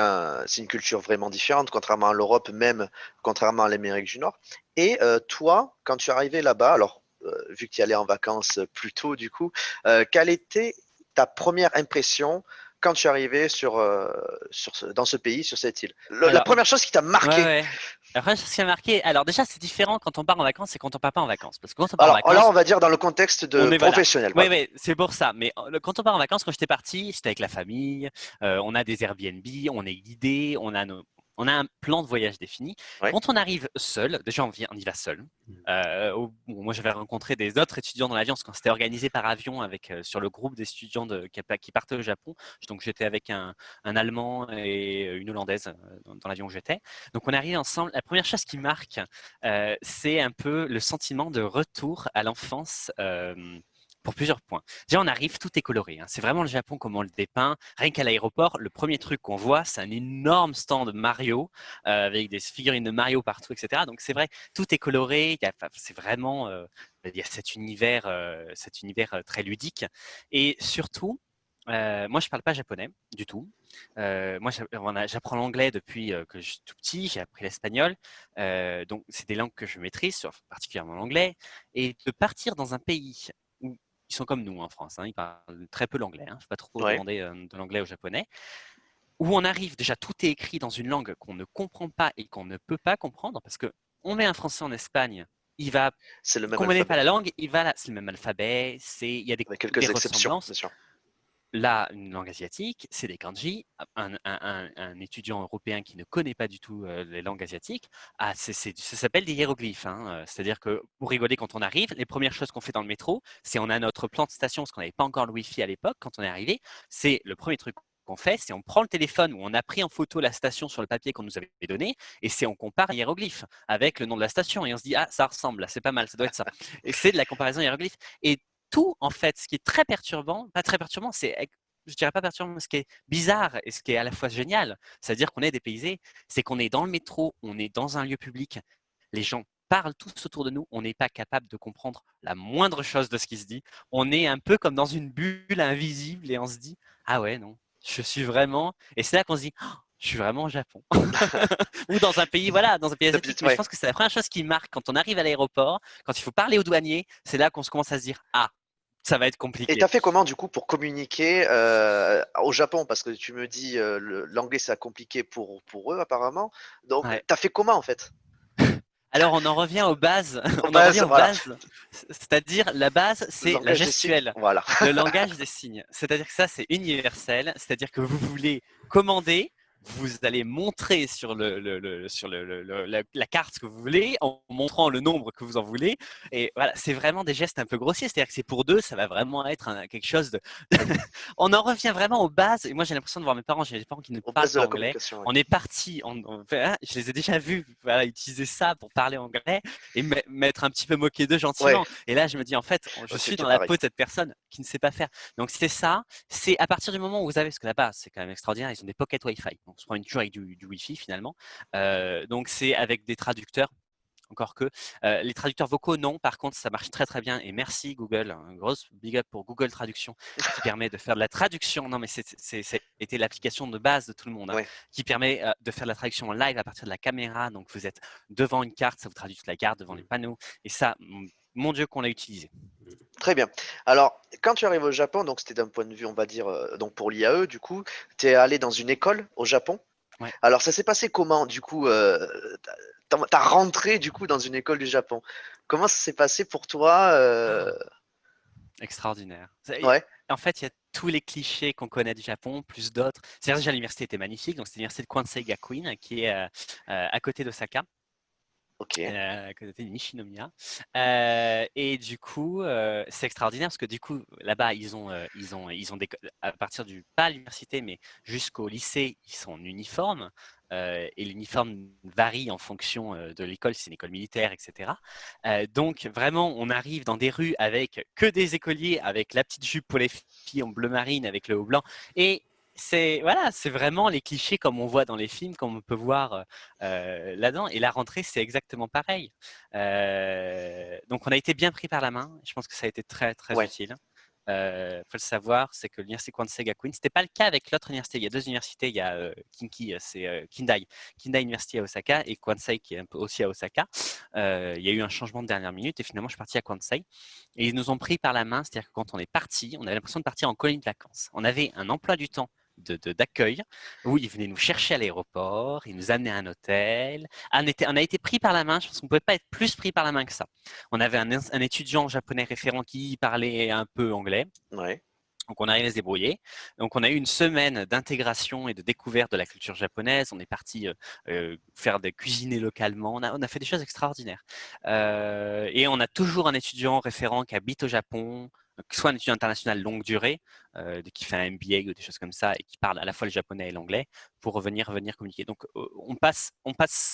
une culture vraiment différente, contrairement à l'Europe, même contrairement à l'Amérique du Nord. Et toi, quand tu es arrivé là-bas, alors vu que tu y allais en vacances plus tôt, du coup, quelle était ta première impression quand tu es arrivé dans ce pays, sur cette île? La première chose qui t'a marqué. Ouais. Après, ce qui m'a marqué, alors déjà, c'est différent quand on part en vacances et quand on part pas en vacances. Parce que quand on part en vacances, là, on va dire dans le contexte de professionnel. Voilà. Oui, c'est pour ça. Mais quand on part en vacances, quand j'étais parti, j'étais avec la famille, on a des Airbnb, on est guidé, on a un plan de voyage défini. Ouais. Quand on arrive seul, déjà on y va seul. Moi, j'avais rencontré des autres étudiants dans l'avion, parce qu'on s'était organisé par avion sur le groupe d'étudiants qui partaient au Japon. Donc j'étais avec un Allemand et une Hollandaise dans l'avion où j'étais. Donc on arrive ensemble. La première chose qui marque, c'est un peu le sentiment de retour à l'enfance. Pour plusieurs points. Déjà, on arrive, tout est coloré. C'est vraiment le Japon comme on le dépeint. Rien qu'à l'aéroport, le premier truc qu'on voit, c'est un énorme stand Mario avec des figurines de Mario partout, etc. Donc c'est vrai, tout est coloré. C'est vraiment, il y a cet univers très ludique. Et surtout, moi, je parle pas japonais du tout. Moi, j'apprends l'anglais depuis que je suis tout petit. J'ai appris l'espagnol. Donc, c'est des langues que je maîtrise, particulièrement l'anglais. Et de partir dans un pays où ils sont comme nous en France, hein, ils parlent très peu l'anglais. Il ne faut pas trop Ouais. demander de l'anglais aux Japonais. Où on arrive, déjà tout est écrit dans une langue qu'on ne comprend pas et qu'on ne peut pas comprendre, parce qu'on met un Français en Espagne, il va, C'est le même qu'on ne connaît pas alphabet, la langue, c'est le même alphabet, il y a avec des quelques exceptions, ressemblances. bien sûr. Là, une langue asiatique, c'est des kanji. Un étudiant européen qui ne connaît pas du tout les langues asiatiques, ça s'appelle des hiéroglyphes. Hein. C'est-à-dire que pour rigoler, quand on arrive, les premières choses qu'on fait dans le métro, c'est on a notre plan de station, parce qu'on n'avait pas encore le Wi-Fi à l'époque, quand on est arrivé, c'est le premier truc qu'on fait, c'est on prend le téléphone où on a pris en photo la station sur le papier qu'on nous avait donné, et c'est on compare les hiéroglyphes avec le nom de la station, et on se dit, ah, ça ressemble, c'est pas mal, ça doit être ça. Et c'est de la comparaison hiéroglyphe. Et tout, en fait, ce qui est très perturbant, pas très perturbant, je dirais pas perturbant, mais ce qui est bizarre et ce qui est à la fois génial, c'est-à-dire qu'on est dépaysé, c'est qu'on est dans le métro, on est dans un lieu public, les gens parlent tous autour de nous, on n'est pas capable de comprendre la moindre chose de ce qui se dit, on est un peu comme dans une bulle invisible et on se dit, ah ouais, non, je suis vraiment, et c'est là qu'on se dit, oh, je suis vraiment au Japon. Ou dans un pays, voilà, dans un pays asiatique. Mais je pense que c'est la première chose qui marque quand on arrive à l'aéroport, quand il faut parler aux douaniers, c'est là qu'on se commence à se dire, ah, ça va être compliqué. Et tu as fait comment du coup pour communiquer au Japon? Parce que tu me dis l'anglais c'est compliqué pour eux apparemment. Donc Ouais. tu as fait comment en fait? Alors on en revient aux bases. Aux bases, voilà. C'est-à-dire la base, c'est la Langage des signes, gestuelle, voilà. le langage des signes. C'est-à-dire que ça, c'est universel. C'est-à-dire que vous voulez commander, vous allez montrer sur la carte que vous voulez, en montrant le nombre que vous en voulez. Et voilà, c'est vraiment des gestes un peu grossiers. C'est-à-dire que c'est pour deux, ça va vraiment être quelque chose de. On en revient vraiment aux bases. Et moi, j'ai l'impression de voir mes parents. J'ai des parents qui ne Aux parlent bases de pas la anglais. communication. Ouais. On est parti, je les ai déjà vus utiliser ça pour parler anglais et m'être un petit peu moqué d'eux gentiment. Ouais. Et là, je me dis, en fait, je Ouais, suis c'est dans la pareil. peau de cette personne qui ne sait pas faire. Donc, c'est ça. C'est à partir du moment où vous avez, parce que là-bas, c'est quand même extraordinaire, ils ont des pocket Wi-Fi. Donc, on se prend une toujours avec du Wi-Fi finalement. Donc, c'est avec des traducteurs. Encore que les traducteurs vocaux, non. Par contre, ça marche très très bien. Et merci Google, un gros big up pour Google Traduction qui permet de faire de la traduction. Non, mais c'était l'application de base de tout le monde, hein, Ouais. qui permet de faire de la traduction en live à partir de la caméra. Donc vous êtes devant une carte, ça vous traduit toute la carte devant les panneaux. Et ça, mon Dieu, qu'on l'a utilisé. Très bien. Alors, quand tu arrives au Japon, donc c'était d'un point de vue, on va dire, donc pour l'IAE, du coup, tu es allé dans une école au Japon. Ouais. Alors, ça s'est passé comment, du coup, t'as rentré, du coup, dans une école du Japon. Comment ça s'est passé pour toi Extraordinaire. Ouais, En fait, il y a tous les clichés qu'on connaît du Japon, plus d'autres. C'est-à-dire déjà, l'université était magnifique. Donc, c'est l'université de Kwansei Gakuin, qui est à côté d'Osaka. ok. À côté de Nishinomiya. Et du coup, c'est extraordinaire parce que du coup, là-bas, ils ont à partir pas à l'université, mais jusqu'au lycée, ils sont en uniforme. Et l'uniforme varie en fonction de l'école, si c'est une école militaire, etc. Donc, vraiment, on arrive dans des rues avec que des écoliers, avec la petite jupe pour les filles en bleu marine, avec le haut blanc. Et c'est vraiment les clichés comme on voit dans les films, comme on peut voir là-dedans. Et la rentrée, c'est exactement pareil. Donc, on a été bien pris par la main. Je pense que ça a été très, très Ouais. utile. Faut le savoir, c'est que l'université Kwansei Gakuin, c'était pas le cas avec l'autre université. Il y a deux universités, il y a Kinki, c'est Kindai University à Osaka et Kwansei qui est un peu aussi à Osaka. Il y a eu un changement de dernière minute et finalement je suis parti à Kwansei et ils nous ont pris par la main, c'est-à-dire que quand on est parti, on avait l'impression de partir en colonie de vacances. On avait un emploi du temps d'accueil où ils venaient nous chercher à l'aéroport, ils nous amenaient à un hôtel. On a été pris par la main, je pense qu'on ne pouvait pas être plus pris par la main que ça. On avait un étudiant japonais référent qui parlait un peu anglais. Ouais. Donc, on arrivait à se débrouiller. Donc, on a eu une semaine d'intégration et de découverte de la culture japonaise. On est parti faire des cuisiner localement. On a fait des choses extraordinaires. Et on a toujours un étudiant référent qui habite au Japon, soit un étudiant international longue durée, qui fait un MBA ou des choses comme ça, et qui parle à la fois le japonais et l'anglais, pour venir communiquer. Donc, on passe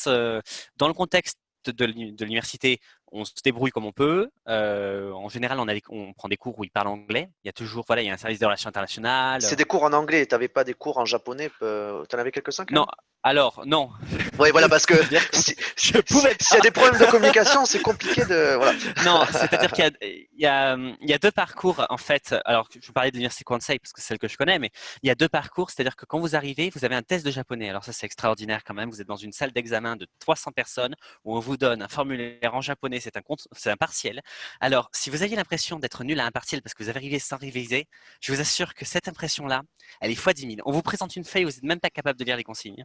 dans le contexte de l'université, on se débrouille comme on peut. En général, on prend des cours où ils parlent anglais. Il y a toujours, il y a un service de relations internationales. C'est des cours en anglais, t'avais pas des cours en japonais, t'en avais quelques-uns quand même? Non, alors non. Ouais, voilà, parce que Je pouvais s'il y a des problèmes de communication, c'est compliqué de. Voilà. Non, c'est-à-dire qu'il y a deux parcours en fait. Alors, je vous parlais de l'université Kwansei parce que c'est celle que je connais, mais il y a deux parcours. C'est-à-dire que quand vous arrivez, vous avez un test de japonais. Alors ça, c'est extraordinaire quand même. Vous êtes dans une salle d'examen de 300 personnes où on vous donne un formulaire en japonais c'est un partiel. Alors, si vous aviez l'impression d'être nul à un partiel parce que vous avez révisé sans réviser, je vous assure que cette impression-là, elle est fois 10 000. On vous présente une feuille, vous n'êtes même pas capable de lire les consignes.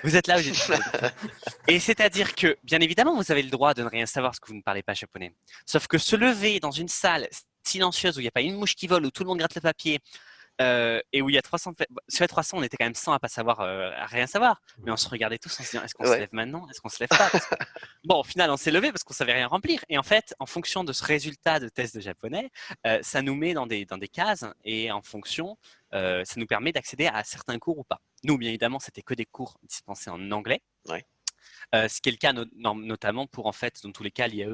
Vous êtes là, vous êtes... Et c'est-à-dire que, bien évidemment, vous avez le droit de ne rien savoir parce que vous ne parlez pas japonais. Sauf que se lever dans une salle silencieuse où il n'y a pas une mouche qui vole, où tout le monde gratte le papier, et où il y a 300, sur les 300, on était quand même 100 à pas savoir, à rien savoir, mais on se regardait tous en se disant, est-ce qu'on se lève maintenant, est-ce qu'on se lève pas? Bon, au final, on s'est levé parce qu'on savait rien remplir. Et en fait, en fonction de ce résultat de test de japonais, ça nous met dans des cases et en fonction, ça nous permet d'accéder à certains cours ou pas. Nous, bien évidemment, c'était que des cours dispensés en anglais. Ouais. Ce qui est le cas notamment pour, en fait, dans tous les cas, l'IAE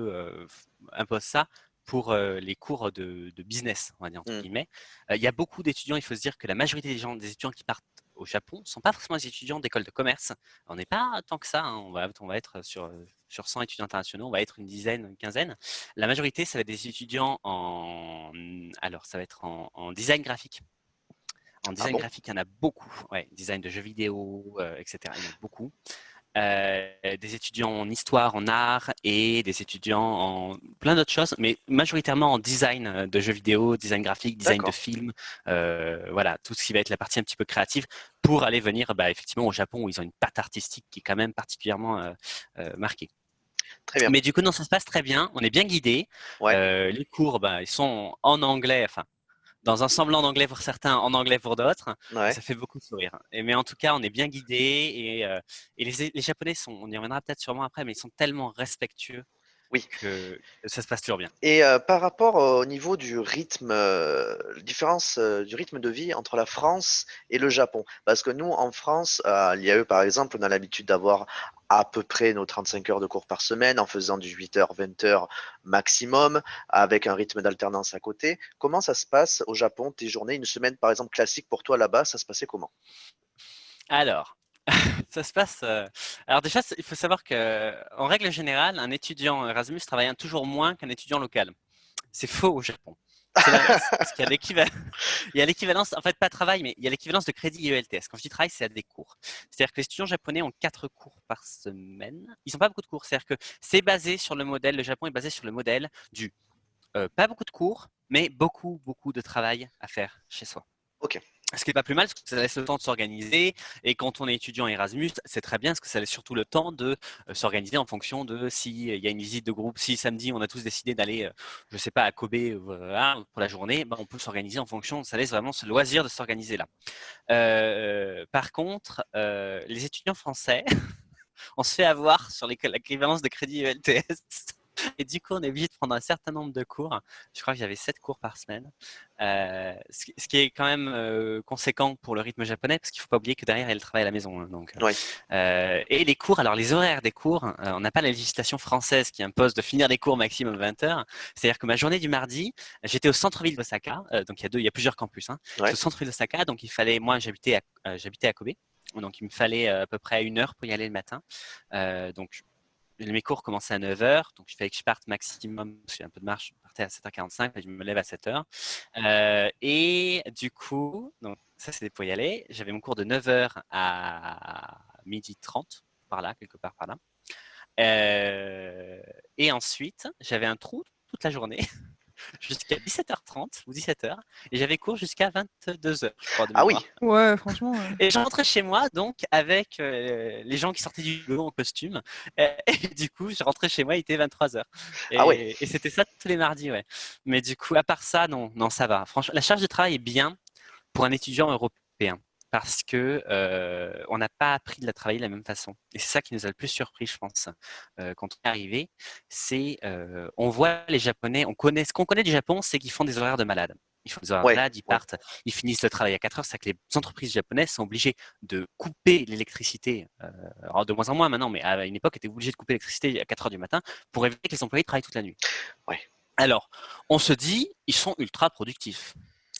impose ça pour les cours de business, on va dire, entre guillemets. Il y a beaucoup d'étudiants, il faut se dire que la majorité des étudiants qui partent au Japon ne sont pas forcément des étudiants d'école de commerce. On n'est pas tant que ça, hein. On va être sur 100 étudiants internationaux, on va être une dizaine, une quinzaine. La majorité, ça va être des étudiants alors ça va être en design graphique. En design graphique, il y en a beaucoup. Ouais, design de jeux vidéo, etc. Il y en a beaucoup. Des étudiants en histoire, en art et des étudiants en plein d'autres choses, mais majoritairement en design de jeux vidéo, design graphique, design de films, voilà, tout ce qui va être la partie un petit peu créative pour aller venir effectivement au Japon où ils ont une patte artistique qui est quand même particulièrement marquée. Très bien. Mais du coup, non, ça se passe très bien, on est bien guidés. Les cours, ils sont en anglais, enfin, dans un semblant d'anglais pour certains, en anglais pour d'autres. Ça fait beaucoup sourire. Mais en tout cas, on est bien guidés et les Japonais on y reviendra peut-être sûrement après, mais ils sont tellement respectueux que ça se passe toujours bien. Et par rapport au niveau du rythme, différence du rythme de vie entre la France et le Japon, parce que nous, en France, à l'IAE par exemple, on a l'habitude d'avoir à peu près nos 35 heures de cours par semaine en faisant du 8h, 20h maximum, avec un rythme d'alternance à côté. Comment ça se passe au Japon, tes journées, une semaine par exemple classique pour toi là-bas, ça se passait comment? Alors, ça se passe. Alors déjà, il faut savoir qu'en règle générale, un étudiant Erasmus travaille toujours moins qu'un étudiant local. C'est faux au Japon. C'est l'inverse. Parce qu'il y a il y a l'équivalence, en fait, pas travail, mais il y a l'équivalence de crédit ELTS. Quand je dis travail, c'est à des cours. C'est-à-dire que les étudiants japonais ont 4 cours par semaine. Ils n'ont pas beaucoup de cours. C'est-à-dire que c'est basé sur le modèle, le Japon est basé sur le modèle du pas beaucoup de cours, mais beaucoup, beaucoup de travail à faire chez soi. Ok. Ce qui n'est pas plus mal, parce que ça laisse le temps de s'organiser. Et quand on est étudiant Erasmus, c'est très bien, parce que ça laisse surtout le temps de s'organiser en fonction de s'il y a une visite de groupe. Si samedi, on a tous décidé d'aller, je ne sais pas, à Kobe pour la journée, on peut s'organiser en fonction. Ça laisse vraiment ce loisir de s'organiser là. Par contre, les étudiants français, on se fait avoir sur l'équivalence de crédit ELTS. Et du coup, on est obligé de prendre un certain nombre de cours. Je crois que j'avais 7 cours par semaine. Ce qui est quand même conséquent pour le rythme japonais, parce qu'il ne faut pas oublier que derrière, il y a le travail à la maison. Hein, donc, et les cours, alors les horaires des cours, on n'a pas la législation française qui impose de finir les cours maximum 20 heures. C'est-à-dire que ma journée du mardi, j'étais au centre-ville d'Osaka. Donc, il y a plusieurs campus. Hein. Au centre-ville d'Osaka, donc il fallait, moi, j'habitais à Kobe. Donc, il me fallait à peu près 1 heure pour y aller le matin. Donc, mes cours commençaient à 9h, donc il fallait que je parte maximum, parce que j'ai un peu de marche, je partais à 7h45, je me lève à 7h. Et du coup, donc, ça c'était pour y aller. J'avais mon cours de 9h à 12h30, par là, quelque part par là. Et ensuite, j'avais un trou toute la journée. Jusqu'à 17h30 ou 17h et j'avais cours jusqu'à 22h, je crois. Ah oui. Ouais, franchement. Ouais. Et je rentrais chez moi donc avec les gens qui sortaient du boulot en costume et du coup je rentrais chez moi, il était 23h. Et c'était ça tous les mardis, ouais. Mais du coup à part ça, non, ça va. Franchement, la charge de travail est bien pour un étudiant européen. Parce que on n'a pas appris de la travailler de la même façon. Et c'est ça qui nous a le plus surpris, je pense, quand on est arrivé. C'est on voit les Japonais, ce qu'on connaît du Japon, c'est qu'ils font des horaires de malade. Ils font des horaires de malade, ils partent, ils finissent le travail à 4 heures. C'est que les entreprises japonaises sont obligées de couper l'électricité. Alors de moins en moins maintenant, mais à une époque, elles étaient obligées de couper l'électricité à 4 heures du matin pour éviter que les employés travaillent toute la nuit. Ouais. Alors, on se dit, ils sont ultra productifs.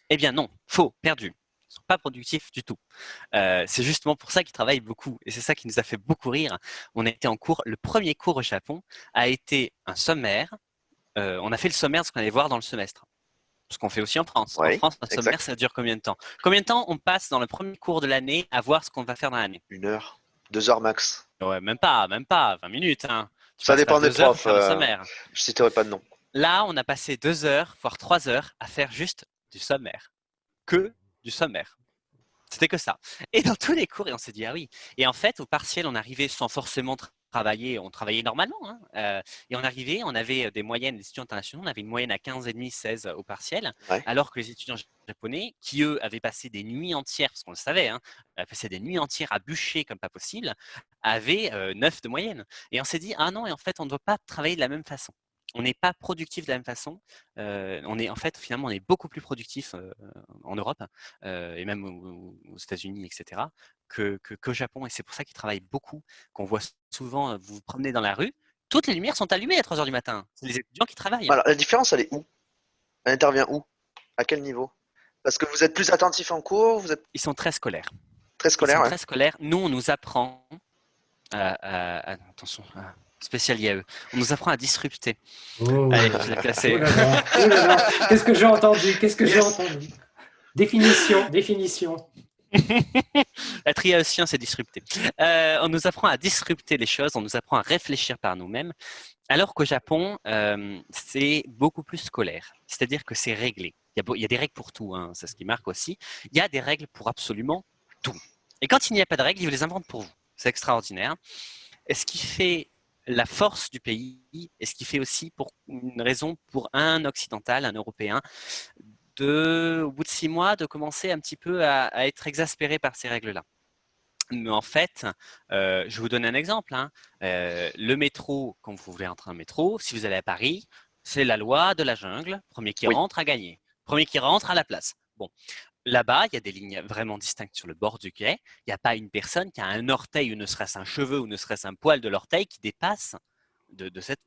Eh bien non, faux, perdu. Ils ne sont pas productifs du tout. C'est justement pour ça qu'ils travaillent beaucoup. Et c'est ça qui nous a fait beaucoup rire. On a été en cours. Le premier cours au Japon a été un sommaire. On a fait le sommaire de ce qu'on allait voir dans le semestre. Ce qu'on fait aussi en France. En France, un sommaire, ça dure combien de temps? Combien de temps on passe dans le premier cours de l'année à voir ce qu'on va faire dans l'année? 1 heure, 2 heures max. Ouais, même pas, 20 minutes. Hein. Tu Ça passes pas dépend des 2 heures pour profs. faire le sommaire. Je citerai pas de nom. Là, on a passé 2 heures, voire 3 heures à faire juste du sommaire. Que du sommaire. C'était que ça. Et dans tous les cours, et on s'est dit, ah oui. Et en fait, au partiel, on arrivait sans forcément travailler, on travaillait normalement. Hein, et on arrivait, on avait des moyennes, les étudiants internationaux, on avait une moyenne à 15,5, 16 au partiel, Ouais. alors que les étudiants japonais, qui eux avaient passé des nuits entières, parce qu'on le savait, hein, passaient des nuits entières à bûcher comme pas possible, avaient 9 de moyenne. Et on s'est dit, ah non, et en fait, on ne doit pas travailler de la même façon. On n'est pas productif de la même façon. En fait, finalement, on est beaucoup plus productif en Europe et même aux États-Unis, etc., qu'au Japon. Et c'est pour ça qu'ils travaillent beaucoup, qu'on voit souvent, vous vous promenez dans la rue, toutes les lumières sont allumées à 3 heures du matin. C'est les étudiants qui travaillent. Alors, la différence, elle est où? Elle intervient où? À quel niveau? Parce que vous êtes plus attentif en cours, vous êtes Ils sont très scolaires. très scolaire. Ils sont Ouais. très scolaires. Nous, on nous apprend attention, spécial IAE. On nous apprend à disrupter. Oh, Allez, je l'ai classé. oh là là, oh là là. Qu'est-ce que j'ai entendu? Qu'est-ce que j'ai entendu? Définition. Être IAEsien, c'est disrupter. On nous apprend à disrupter les choses, on nous apprend à réfléchir par nous-mêmes, alors qu'au Japon, c'est beaucoup plus scolaire. C'est-à-dire que c'est réglé. Il y a des règles pour tout, hein, c'est ce qui marque aussi. Il y a des règles pour absolument tout. Et quand il n'y a pas de règles, ils les inventent pour vous. C'est extraordinaire. Et ce qui fait la force du pays, et ce qui fait aussi pour une raison pour un occidental, un Européen, au bout de 6 mois, de commencer un petit peu à être exaspéré par ces règles-là. Mais en fait, je vous donne un exemple. Hein. Le métro, quand vous voulez rentrer en métro, si vous allez à Paris, c'est la loi de la jungle. Premier qui rentre a gagné. Premier qui rentre à la place. Bon, là-bas, il y a des lignes vraiment distinctes sur le bord du quai. Il n'y a pas une personne qui a un orteil ou ne serait-ce un cheveu ou ne serait-ce un poil de l'orteil qui dépasse de cette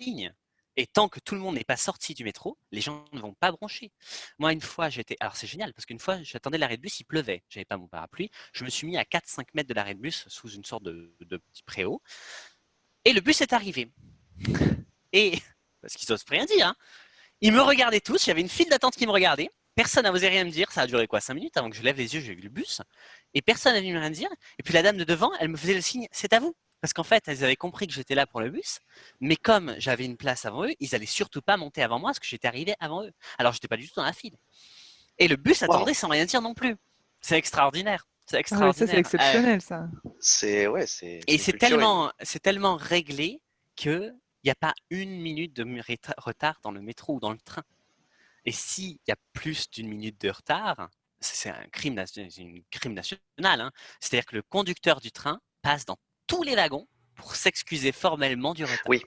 ligne. Et tant que tout le monde n'est pas sorti du métro, les gens ne vont pas broncher. Moi, une fois, alors c'est génial, parce qu'une fois, j'attendais l'arrêt de bus, il pleuvait. Je n'avais pas mon parapluie. Je me suis mis à 4-5 mètres de l'arrêt de bus, sous une sorte de petit préau. Et le bus est arrivé. Et, parce qu'ils n'osent rien dire, hein, ils me regardaient tous. Il y avait une file d'attente qui me regardait. Personne n'a osé rien me dire. Ça a duré 5 minutes avant que je lève les yeux, j'ai vu le bus. Et personne n'a vu rien dire. Et puis la dame de devant, elle me faisait le signe, c'est à vous. Parce qu'en fait, elles avaient compris que j'étais là pour le bus, mais comme j'avais une place avant eux, ils n'allaient surtout pas monter avant moi parce que j'étais arrivé avant eux. Alors, je n'étais pas du tout dans la file. Et le bus attendait sans rien dire non plus. C'est extraordinaire. C'est extraordinaire. Ça, c'est exceptionnel, ça. Et c'est tellement réglé qu'il n'y a pas une minute de retard dans le métro ou dans le train. Et s'il y a plus d'une minute de retard, c'est un crime national. Hein. C'est-à-dire que le conducteur du train passe dans tous les wagons pour s'excuser formellement du retard. Oui,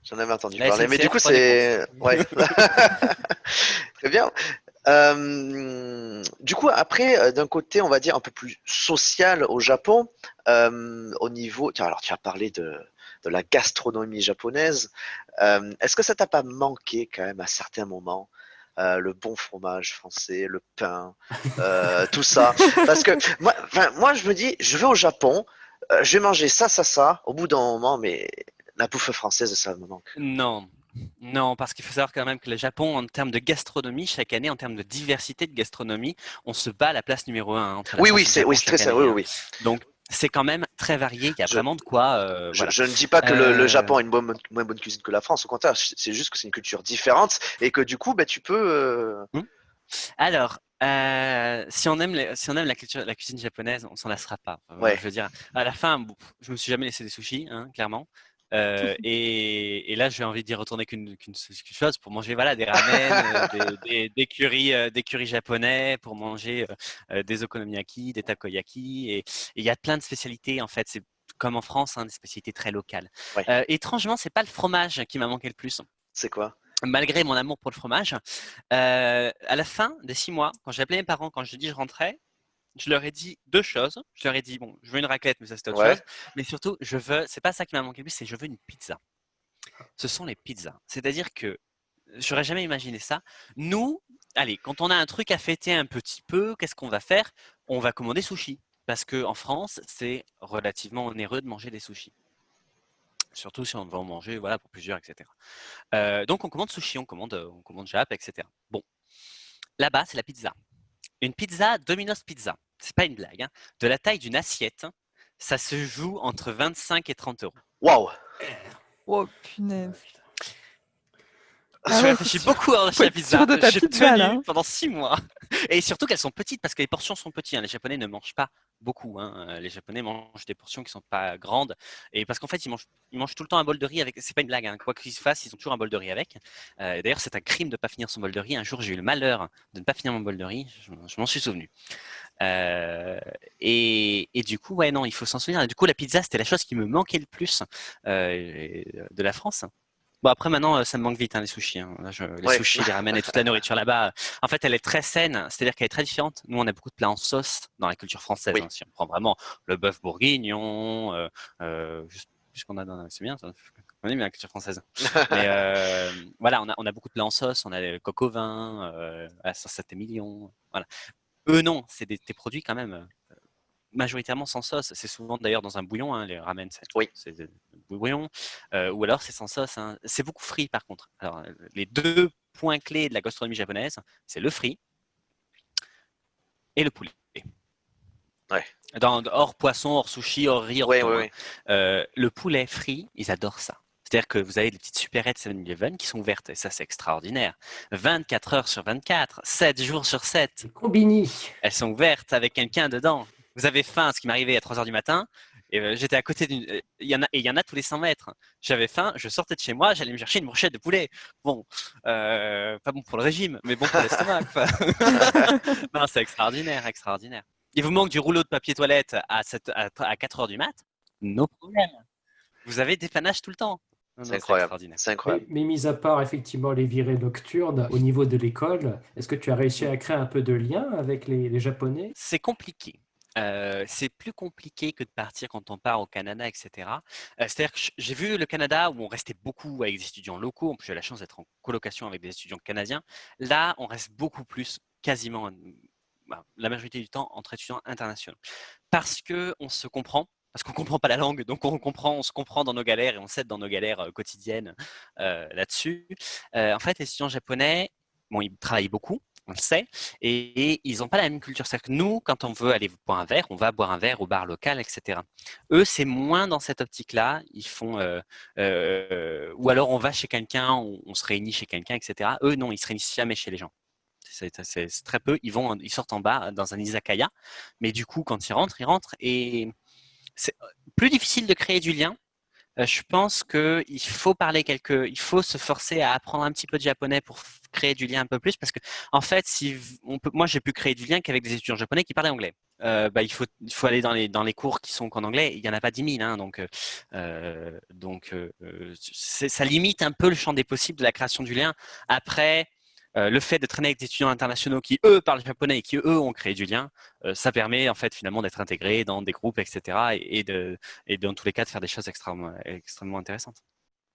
j'en avais entendu parler. Mais du coup, c'est... Ouais. Très bien. Du coup, après, d'un côté, on va dire un peu plus social au Japon, au niveau... Tiens, alors tu as parlé de la gastronomie japonaise. Est-ce que ça t'a pas manqué quand même à certains moments? Le bon fromage français, le pain, tout ça. Parce que moi, je me dis, je vais au Japon, je vais manger ça. Au bout d'un moment, mais la bouffe française, ça me manque. Non, parce qu'il faut savoir quand même que le Japon, en termes de gastronomie, chaque année, en termes de diversité de gastronomie, on se bat à la place numéro 1. Oui, c'est très ça. Oui. Donc, c'est quand même très varié. Il y a vraiment de quoi. Je ne dis pas que le Japon a une moins bonne cuisine que la France. Au contraire, c'est juste que c'est une culture différente et que du coup, tu peux. Alors, si on aime la cuisine japonaise, on s'en lassera pas. Ouais. Je veux dire, à la fin, je me suis jamais laissé des sushis, hein, clairement. Et là, j'ai envie d'y retourner qu'une chose pour manger des ramen, des currys japonais, pour manger des okonomiyaki, des takoyaki. Et il y a plein de spécialités en fait. C'est comme en France, hein, des spécialités très locales. Ouais. Étrangement, c'est pas le fromage qui m'a manqué le plus. C'est quoi? Malgré mon amour pour le fromage, à la fin des 6 mois, quand j'ai appelé mes parents, quand je dis je rentrais, je leur ai dit 2 choses. Je leur ai dit, bon, je veux une raclette, mais ça c'était autre chose. Mais surtout, c'est pas ça qui m'a manqué le plus, c'est je veux une pizza. Ce sont les pizzas. C'est-à-dire que j'aurais jamais imaginé ça. Nous, allez, quand on a un truc à fêter un petit peu, qu'est-ce qu'on va faire? On va commander sushi. Parce qu'en France, c'est relativement onéreux de manger des sushis. Surtout si on va en manger pour plusieurs, etc. Donc on commande sushi, on commande Jap, etc. Bon, là-bas, c'est la pizza. Une pizza Domino's Pizza, c'est pas une blague, hein, de la taille d'une assiette, ça se joue entre 25 et 30 euros. Waouh! Oh, punaise. putain. Ah Je ouais, réfléchis c'est sûr. beaucoup à Faut la être pizza. sûr de ta J'ai pizza, tenu là, hein. pendant 6 mois. Et surtout qu'elles sont petites parce que les portions sont petites, hein. Les Japonais ne mangent pas beaucoup, hein. Les Japonais mangent des portions qui sont pas grandes. Et parce qu'en fait, ils mangent tout le temps un bol de riz avec. C'est pas une blague, hein. Quoi qu'ils fassent, ils ont toujours un bol de riz avec. D'ailleurs, c'est un crime de ne pas finir son bol de riz. Un jour, j'ai eu le malheur de ne pas finir mon bol de riz. Je m'en suis souvenu. Et du coup, ouais, non, il faut s'en souvenir. Et du coup, la pizza, c'était la chose qui me manquait le plus de la France. Bon, après, maintenant, ça me manque vite, hein, les sushis. Hein. Là, les Ouais. sushis, les ramen et toute la nourriture là-bas. En fait, elle est très saine, c'est-à-dire qu'elle est très différente. Nous, on a beaucoup de plats en sauce dans la culture française. Oui. Hein. Si on prend vraiment le bœuf bourguignon, juste qu'on a dans. C'est bien, ça. On aime bien la culture française. Mais voilà, on a beaucoup de plats en sauce. On a le coq au vin, la sauce Saint-Émilion. Voilà. Eux, non, c'est des produits quand même majoritairement sans sauce. C'est souvent d'ailleurs dans un bouillon, hein, les ramen, Oui. c'est des bouillons, ou alors c'est sans sauce. Hein. C'est beaucoup frit par contre. Alors, les deux points clés de la gastronomie japonaise, c'est le frit et le poulet. Ouais. Hors poisson, hors sushi, hors riz, hors Oui, thon, oui, hein. oui. Le poulet frit, ils adorent ça. C'est-à-dire que vous avez des petites supérettes 7-Eleven qui sont ouvertes, et ça c'est extraordinaire. 24 heures sur 24, 7 jours sur 7. C'est Combini. Elles sont ouvertes avec quelqu'un dedans. Vous avez faim, ce qui m'arrivait à 3 heures du matin. Et j'étais à côté d'une. Il y en a tous les 100 mètres. J'avais faim, je sortais de chez moi, j'allais me chercher une brochette de poulet. Bon, pas bon pour le régime, mais bon pour l'estomac. Non, c'est extraordinaire, extraordinaire. Il vous manque du rouleau de papier toilette à 4 heures du mat? No problème. Vous avez des panaches tout le temps. Non, C'est non, incroyable. extraordinaire. C'est incroyable. Mais mis à part effectivement les virées nocturnes au niveau de l'école, est-ce que tu as réussi à créer un peu de lien avec les Japonais? C'est compliqué. C'est plus compliqué que de partir quand on part au Canada, etc. C'est-à-dire que j'ai vu le Canada où on restait beaucoup avec des étudiants locaux. En plus, j'ai eu la chance d'être en colocation avec des étudiants canadiens. Là, on reste beaucoup plus, quasiment la majorité du temps, entre étudiants internationaux. Parce qu'on se comprend, parce qu'on ne comprend pas la langue, donc on se comprend dans nos galères et on s'aide dans nos galères quotidiennes là-dessus. En fait, les étudiants japonais, bon, ils travaillent beaucoup, on le sait, et ils n'ont pas la même culture. C'est-à-dire que nous, quand on veut aller boire un verre, on va boire un verre au bar local, etc. Eux, c'est moins dans cette optique-là. Ils font, ou alors on va chez quelqu'un, on se réunit chez quelqu'un, etc. Eux, non, ils se réunissent jamais chez les gens. C'est très peu. Ils sortent en bas dans un izakaya, mais du coup, quand ils rentrent, et c'est plus difficile de créer du lien. Je pense qu'il faut il faut se forcer à apprendre un petit peu de japonais pour créer du lien un peu plus, parce que en fait, moi j'ai pu créer du lien qu'avec des étudiants japonais qui parlaient anglais. Il faut aller dans les cours qui sont qu'en anglais. Il y en a pas 10 000, hein, ça limite un peu le champ des possibles de la création du lien. Après, le fait de traîner avec des étudiants internationaux qui, eux, parlent japonais et qui, eux, ont créé du lien, ça permet, en fait, finalement, d'être intégré dans des groupes, etc. Et dans tous les cas, de faire des choses extrêmement intéressantes.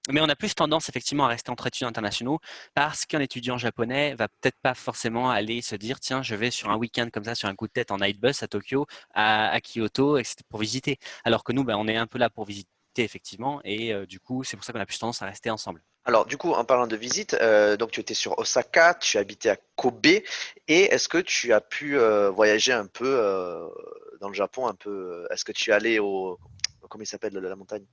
Mais on a plus tendance, effectivement, à rester entre étudiants internationaux parce qu'un étudiant japonais va peut-être pas forcément aller se dire, tiens, je vais sur un week-end comme ça, sur un coup de tête en night bus à Tokyo, à Kyoto, etc., pour visiter. Alors que nous, on est un peu là pour visiter, effectivement, et du coup, c'est pour ça qu'on a plus tendance à rester ensemble. Alors, du coup, en parlant de visite, donc tu étais sur Osaka, tu habitais à Kobe, et est-ce que tu as pu voyager un peu dans le Japon, un peu est-ce que tu es allé comment il s'appelle la montagne?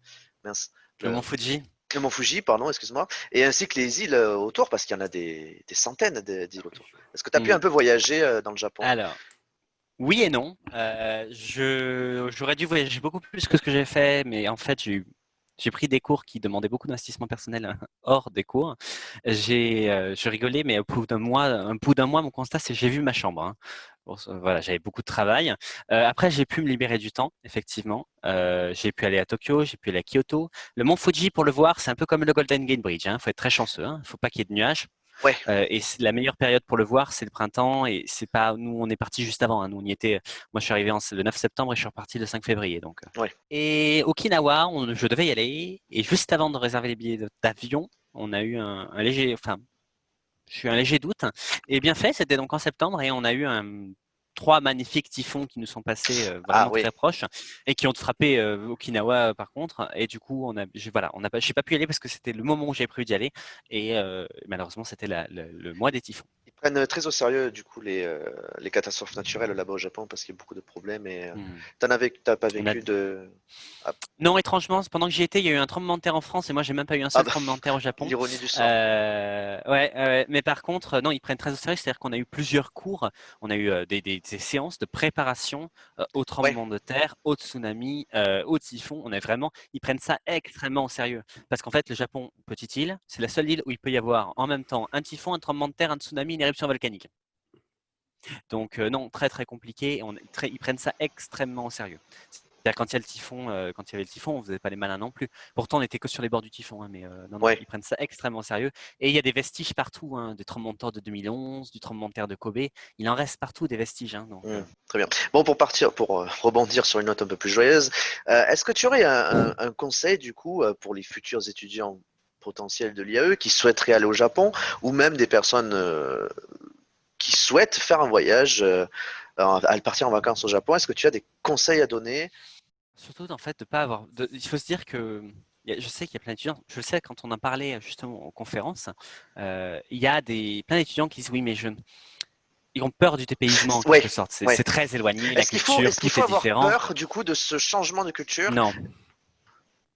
Mince. Le Mont Fuji. Le Mont Fuji, pardon, excuse-moi, et ainsi que les îles autour, parce qu'il y en a des centaines d'îles autour. Est-ce que tu as pu un peu voyager dans le Japon? Alors, oui et non. J'aurais dû voyager beaucoup plus que ce que j'ai fait, mais en fait, j'ai pris des cours qui demandaient beaucoup d'investissement personnel hors des cours. Je rigolais, mais au bout d'un mois, mon constat, c'est que j'ai vu ma chambre. Hein. Bon, voilà, j'avais beaucoup de travail. Après, j'ai pu me libérer du temps, effectivement. J'ai pu aller à Tokyo, j'ai pu aller à Kyoto. Le Mont Fuji, pour le voir, c'est un peu comme le Golden Gate Bridge. Il faut être très chanceux. Il ne faut pas qu'il y ait de nuages. Ouais. Et la meilleure période pour le voir, c'est le printemps. Et c'est pas nous, on est parti juste avant. Hein. Nous, on y était. Moi, je suis arrivé le 9 septembre et je suis reparti le 5 février. Donc. Ouais. Et Okinawa, je devais y aller. Et juste avant de réserver les billets d'avion, on a eu un léger, j'ai eu un léger doute. Et bien fait, c'était donc en septembre et on a eu 3 magnifiques typhons qui nous sont passés vraiment très proches et qui ont frappé Okinawa par contre. Et du coup, j'ai pas pu y aller parce que c'était le moment où j'avais prévu d'y aller et malheureusement, c'était le mois des typhons. prennent très au sérieux du coup les catastrophes naturelles là-bas au Japon parce qu'il y a beaucoup de problèmes et Hmm. t'as pas On a- vécu de Non, étrangement, pendant que j'y étais, il y a eu un tremblement de terre en France et moi, j'ai même pas eu un ah seul bah, tremblement de terre au Japon. l'ironie du sort. Ouais, mais par contre, non, ils prennent très au sérieux, c'est-à-dire qu'on a eu plusieurs cours, on a eu des séances de préparation au Ouais, tremblement de terre, au tsunami, au typhon. Ils prennent ça extrêmement au sérieux. Parce qu'en fait, le Japon, petite île, c'est la seule île où il peut y avoir en même temps un typhon, un tremblement de terre, un tsunami, une éruption volcanique. Donc non, très très compliqué. Ils prennent ça extrêmement au sérieux. C'est-à-dire quand il y a le typhon, quand il y avait le typhon, on faisait pas les malins non plus. Pourtant, on était que sur les bords du typhon, hein, mais non, non, ouais. ils prennent ça extrêmement au sérieux. Et il y a des vestiges partout, hein, des tremblements de terre de 2011, du tremblement de terre de Kobe. Il en reste partout des vestiges. Hein, donc, Très bien. Bon, pour rebondir sur une note un peu plus joyeuse, est-ce que tu aurais un conseil du coup pour les futurs étudiants potentiels de l'IAE qui souhaiteraient aller au Japon ou même des personnes qui souhaitent faire un voyage, à partir en vacances au Japon? Est-ce que tu as des conseils à donner? surtout, en fait, de pas avoir. Il faut se dire que. Je sais qu'il y a plein d'étudiants, je le sais quand on en parlait justement en conférence, il y a plein d'étudiants qui disent oui, mais ils ont peur du dépaysement en Ouais, quelque sorte. ouais. C'est très éloigné, la culture, Est-ce qu'il tout faut est avoir différent. peur du coup de ce changement de culture? Non,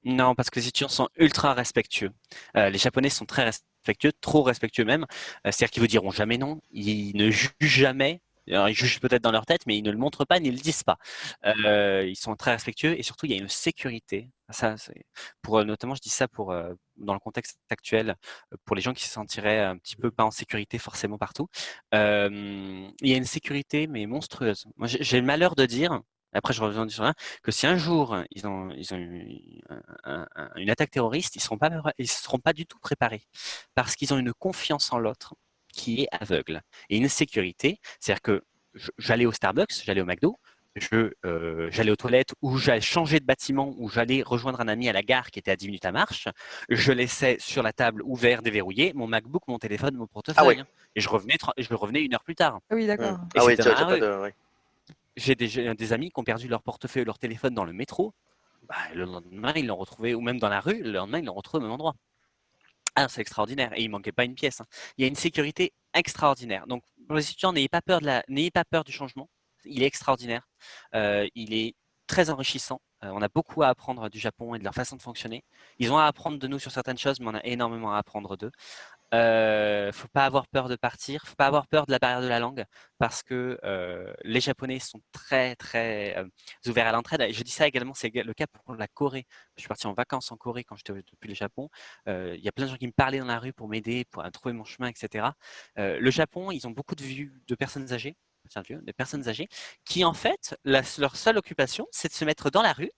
non, parce que les étudiants sont ultra respectueux. Les Japonais sont très respectueux, trop respectueux même. C'est-à-dire qu'ils vous diront jamais non, ils ne jugent jamais. Alors, ils jugent peut-être dans leur tête, mais ils ne le montrent pas, ni ils le disent pas. Ils sont très respectueux et surtout il y a une sécurité. Ça, notamment, je dis ça pour dans le contexte actuel, pour les gens qui se sentiraient un petit peu pas en sécurité forcément partout. Il y a une sécurité mais monstrueuse. Moi, j'ai le malheur de dire. Après, je reviens sur là que si un jour ils ont eu une attaque terroriste, ils seront pas du tout préparés parce qu'ils ont une confiance en l'autre qui est aveugle et une sécurité, c'est-à-dire que j'allais au Starbucks, j'allais au McDo, j'allais aux toilettes ou j'allais changer de bâtiment ou j'allais rejoindre un ami à la gare qui était à 10 minutes à marche, je laissais sur la table ouvert, déverrouillé, mon MacBook, mon téléphone, mon Ah ouais. portefeuille, hein, et je revenais 1 heure plus tard. Ah oui, d'accord. Et Ah oui, c'était tu dans n'as la pas rue. de. Ouais. J'ai des amis qui ont perdu leur portefeuille ou leur téléphone dans le métro. Bah, le lendemain, ils l'ont retrouvé, ou même dans la rue, le lendemain, ils l'ont retrouvé au même endroit. Ah, c'est extraordinaire. Et il manquait pas une pièce. Hein. Il y a une sécurité extraordinaire. Donc, pour les étudiants, n'ayez pas peur du changement. Il est extraordinaire. Il est très enrichissant. On a beaucoup à apprendre du Japon et de leur façon de fonctionner. Ils ont à apprendre de nous sur certaines choses, mais on a énormément à apprendre d'eux. Faut pas avoir peur de partir, faut pas avoir peur de la barrière de la langue parce que les Japonais sont très très ouverts à l'entraide. Et je dis ça également, c'est le cas pour la Corée. Je suis parti en vacances en Corée quand j'étais depuis le Japon. Il y a plein de gens qui me parlaient dans la rue pour m'aider, pour trouver mon chemin, etc. Le Japon, ils ont beaucoup de vues de personnes âgées, des personnes âgées, qui en fait, leur seule occupation, c'est de se mettre dans la rue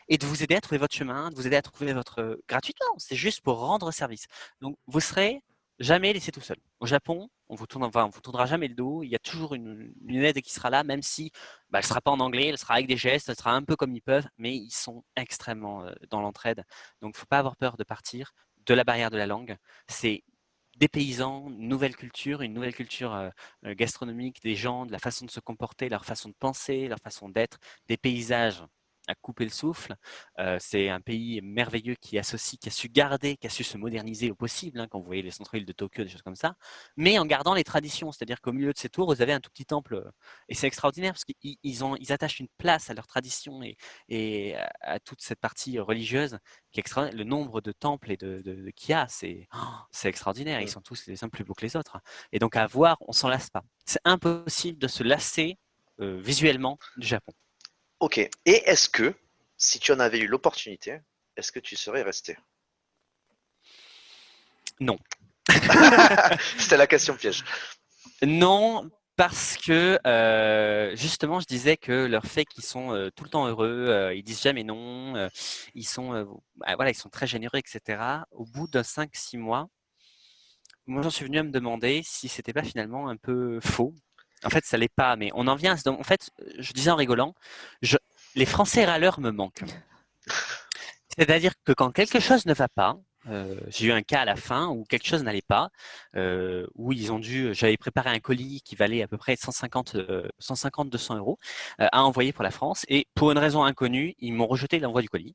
et de vous aider à trouver votre chemin, de vous aider à trouver votre gratuitement. C'est juste pour rendre service. Donc vous serez jamais laissé tout seul. Au Japon, on vous tournera jamais le dos. Il y a toujours une aide qui sera là, même si elle ne sera pas en anglais, elle sera avec des gestes, elle sera un peu comme ils peuvent, mais ils sont extrêmement dans l'entraide. Donc, il ne faut pas avoir peur de partir de la barrière de la langue. C'est des paysans, une nouvelle culture gastronomique des gens, de la façon de se comporter, leur façon de penser, leur façon d'être, des paysages à couper le souffle. C'est un pays merveilleux qui associe, qui a su garder, qui a su se moderniser au possible, hein, quand vous voyez les centres-villes de Tokyo, des choses comme ça, mais en gardant les traditions. C'est-à-dire qu'au milieu de ces tours, vous avez un tout petit temple, et c'est extraordinaire parce qu'ils attachent une place à leurs traditions et à toute cette partie religieuse qui est extraordinaire. Le nombre de temples et qu'il y a, c'est extraordinaire. Ils sont tous les uns plus beaux que les autres. Et donc à voir, on s'en lasse pas. C'est impossible de se lasser visuellement du Japon. Ok. Et est-ce que, si tu en avais eu l'opportunité, est-ce que tu serais resté? Non. C'était la question piège. Non, parce que justement, je disais que leur fait qu'ils sont tout le temps heureux, ils disent jamais non, ils sont voilà, ils sont très généreux, etc. Au bout de 5-6 mois, moi j'en suis venu à me demander si c'était pas finalement un peu faux. En fait, ça l'est pas, mais on en vient à se demander. En fait, je disais en rigolant, les Français râleurs me manquent. C'est-à-dire que quand quelque chose ne va pas, j'ai eu un cas à la fin où quelque chose n'allait pas, où j'avais préparé un colis qui valait à peu près 150-200 euros à envoyer pour la France, et pour une raison inconnue, ils m'ont rejeté l'envoi du colis.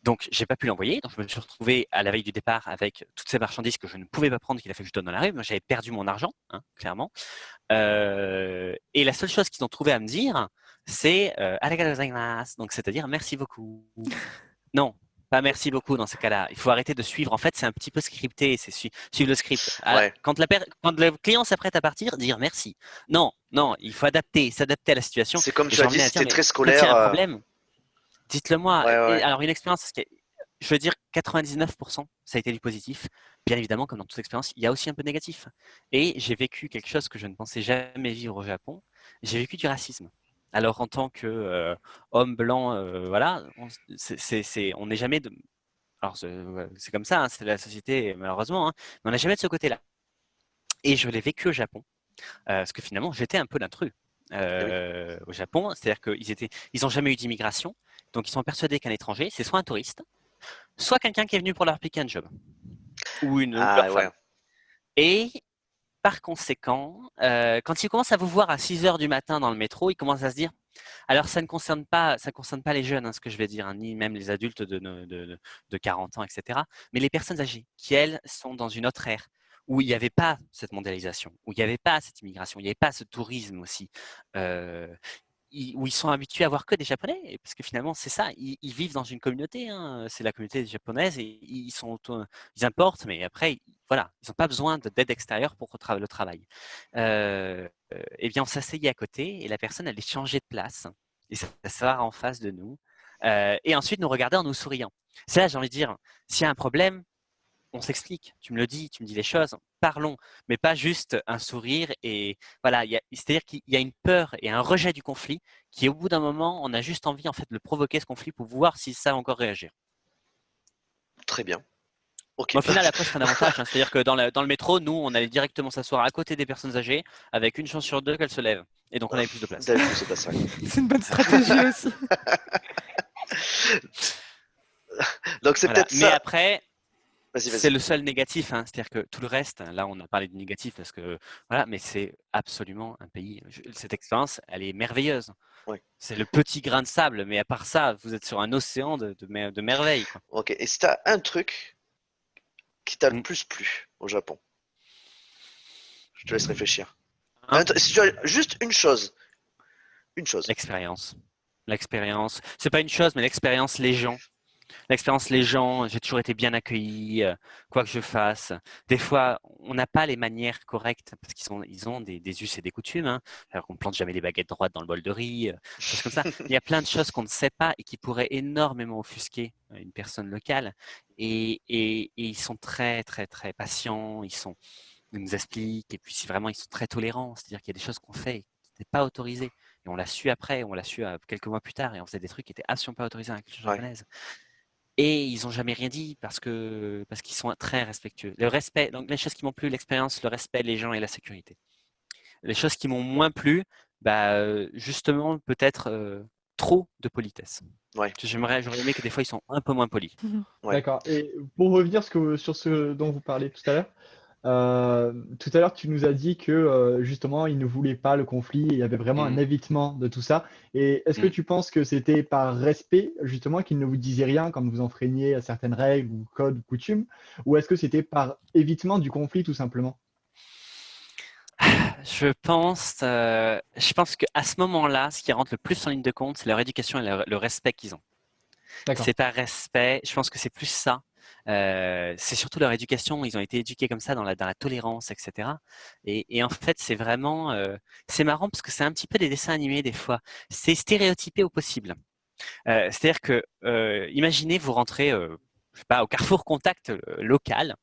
Donc, j'ai pas pu l'envoyer. Donc, je me suis retrouvé à la veille du départ avec toutes ces marchandises que je ne pouvais pas prendre, qu'il a fallu que je donne dans la rue. Moi, j'avais perdu mon argent, hein, clairement. Et la seule chose qu'ils ont trouvé à me dire, c'est arigatou gozaimasu. Donc, c'est-à-dire merci beaucoup. Non, pas merci beaucoup dans ces cas-là. Il faut arrêter de suivre. En fait, c'est un petit peu scripté. C'est suivre le script. Ouais. Quand le client s'apprête à partir, dire merci. Non, il faut s'adapter à la situation. C'est comme Et tu j'ai as envie dit, de dire, c'était mais très quand il y scolaire. a un problème, dites-le moi. Ouais, ouais. Et alors, une expérience, je veux dire 99%, ça a été du positif. Bien évidemment, comme dans toute expérience, il y a aussi un peu de négatif. Et j'ai vécu quelque chose que je ne pensais jamais vivre au Japon. J'ai vécu du racisme. Alors, en tant que homme blanc, voilà, on n'est jamais de. Alors, c'est comme ça, hein, c'est la société, malheureusement, hein, mais on n'a jamais de ce côté-là. Et je l'ai vécu au Japon, parce que finalement, j'étais un peu l'intrus au Japon. C'est-à-dire qu'ils n'ont jamais eu d'immigration, donc ils sont persuadés qu'un étranger, c'est soit un touriste, soit quelqu'un qui est venu pour leur appliquer un job, ou leur Ah, femme. ouais. Et par conséquent, quand ils commencent à vous voir à 6 heures du matin dans le métro, ils commencent à se dire, alors ça ne concerne pas les jeunes, hein, ce que je vais dire, hein, ni même les adultes de 40 ans, etc. Mais les personnes âgées, qui elles sont dans une autre ère, où il n'y avait pas cette mondialisation, où il n'y avait pas cette immigration, il n'y avait pas ce tourisme aussi, où ils sont habitués à voir que des Japonais, parce que finalement c'est ça, ils vivent dans une communauté, hein, c'est la communauté japonaise, et ils importent, mais après, voilà, ils n'ont pas besoin d'aide extérieure pour le travail. Eh bien, on s'asseyait à côté, et la personne allait changer de place, et s'asseoir en face de nous, et ensuite nous regarder en nous souriant. C'est là, j'ai envie de dire, s'il y a un problème, on s'explique, tu me dis les choses, parlons, mais pas juste un sourire. Et voilà, c'est-à-dire qu'il y a une peur et un rejet du conflit qui, au bout d'un moment, on a juste envie en fait de le provoquer, ce conflit, pour voir s'ils savent encore réagir. Très bien. Ok. Mais au final, après, c'est un avantage. Hein, c'est-à-dire que dans le métro, nous, on allait directement s'asseoir à côté des personnes âgées, avec une chance sur deux qu'elles se lèvent. Et donc, on avait plus de place. Vous avez plus de place, ouais. C'est une bonne stratégie aussi. Donc c'est Voilà. peut-être Mais ça. après, Vas-y, c'est vas-y. le seul négatif, hein. C'est-à-dire que tout le reste, là on a parlé du négatif parce que voilà, mais c'est absolument un pays. Cette expérience, elle est merveilleuse. Ouais. C'est le petit grain de sable, mais à part ça, vous êtes sur un océan de merveilles, quoi. Ok. Et si t'as un truc qui t'a le Mm. plus plu au Japon, je te laisse réfléchir. Hein, Si tu as juste une chose, l'expérience. L'expérience. C'est pas une chose, mais l'expérience, les gens. L'expérience, les gens, j'ai toujours été bien accueilli, quoi que je fasse. Des fois, on n'a pas les manières correctes parce ils ont des us et des coutumes. Hein. Alors qu'on ne plante jamais les baguettes droites dans le bol de riz, choses comme ça. Il y a plein de choses qu'on ne sait pas et qui pourraient énormément offusquer une personne locale. Et ils sont très, très, très patients. Ils nous expliquent. Et puis, vraiment, ils sont très tolérants. C'est-à-dire qu'il y a des choses qu'on fait qui n'étaient pas autorisées. Et on l'a su après, on l'a su quelques mois plus tard. Et on faisait des trucs qui étaient absolument pas autorisés dans la culture Ouais. japonaise. Et ils n'ont jamais rien dit parce qu'ils sont très respectueux. Le respect, donc les choses qui m'ont plu, l'expérience, le respect, les gens et la sécurité. Les choses qui m'ont moins plu, justement, peut-être trop de politesse. Ouais. J'aurais aimé que des fois ils sont un peu moins polis. Ouais. D'accord. Et pour revenir sur ce dont vous parlez tout à l'heure, tu nous as dit que justement, ils ne voulaient pas le conflit, il y avait vraiment un évitement de tout ça. Et est-ce que tu penses que c'était par respect, justement, qu'ils ne vous disaient rien quand vous enfreigniez à certaines règles ou codes ou coutumes, ou est-ce que c'était par évitement du conflit, tout simplement? Je pense qu'à ce moment-là, ce qui rentre le plus en ligne de compte, c'est leur éducation et le respect qu'ils ont. D'accord. C'est par respect, je pense que c'est plus ça. C'est surtout leur éducation, ils ont été éduqués comme ça dans la tolérance, etc. Et en fait, c'est vraiment, c'est marrant parce que c'est un petit peu des dessins animés des fois. C'est stéréotypé au possible. C'est-à-dire que, imaginez, vous rentrez, je sais pas, au Carrefour Contact local.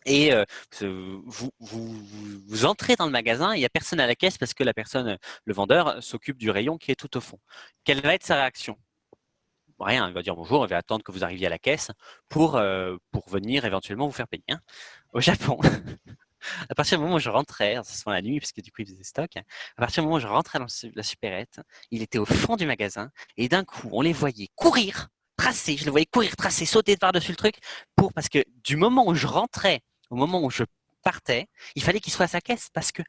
Et vous entrez dans le magasin, il n'y a personne à la caisse parce que le vendeur s'occupe du rayon qui est tout au fond. Quelle va être sa réaction? Rien, il va dire bonjour, il va attendre que vous arriviez à la caisse pour venir éventuellement vous faire payer. Hein. Au Japon, à partir du moment où je rentrais, ce soit la nuit parce que du coup il faisait stock, à partir du moment où je rentrais dans la supérette, il était au fond du magasin et d'un coup on les voyait courir, tracer, je les voyais courir, tracer, sauter par-dessus le truc parce que du moment où je rentrais au moment où je partais, il fallait qu'il soit à sa caisse parce que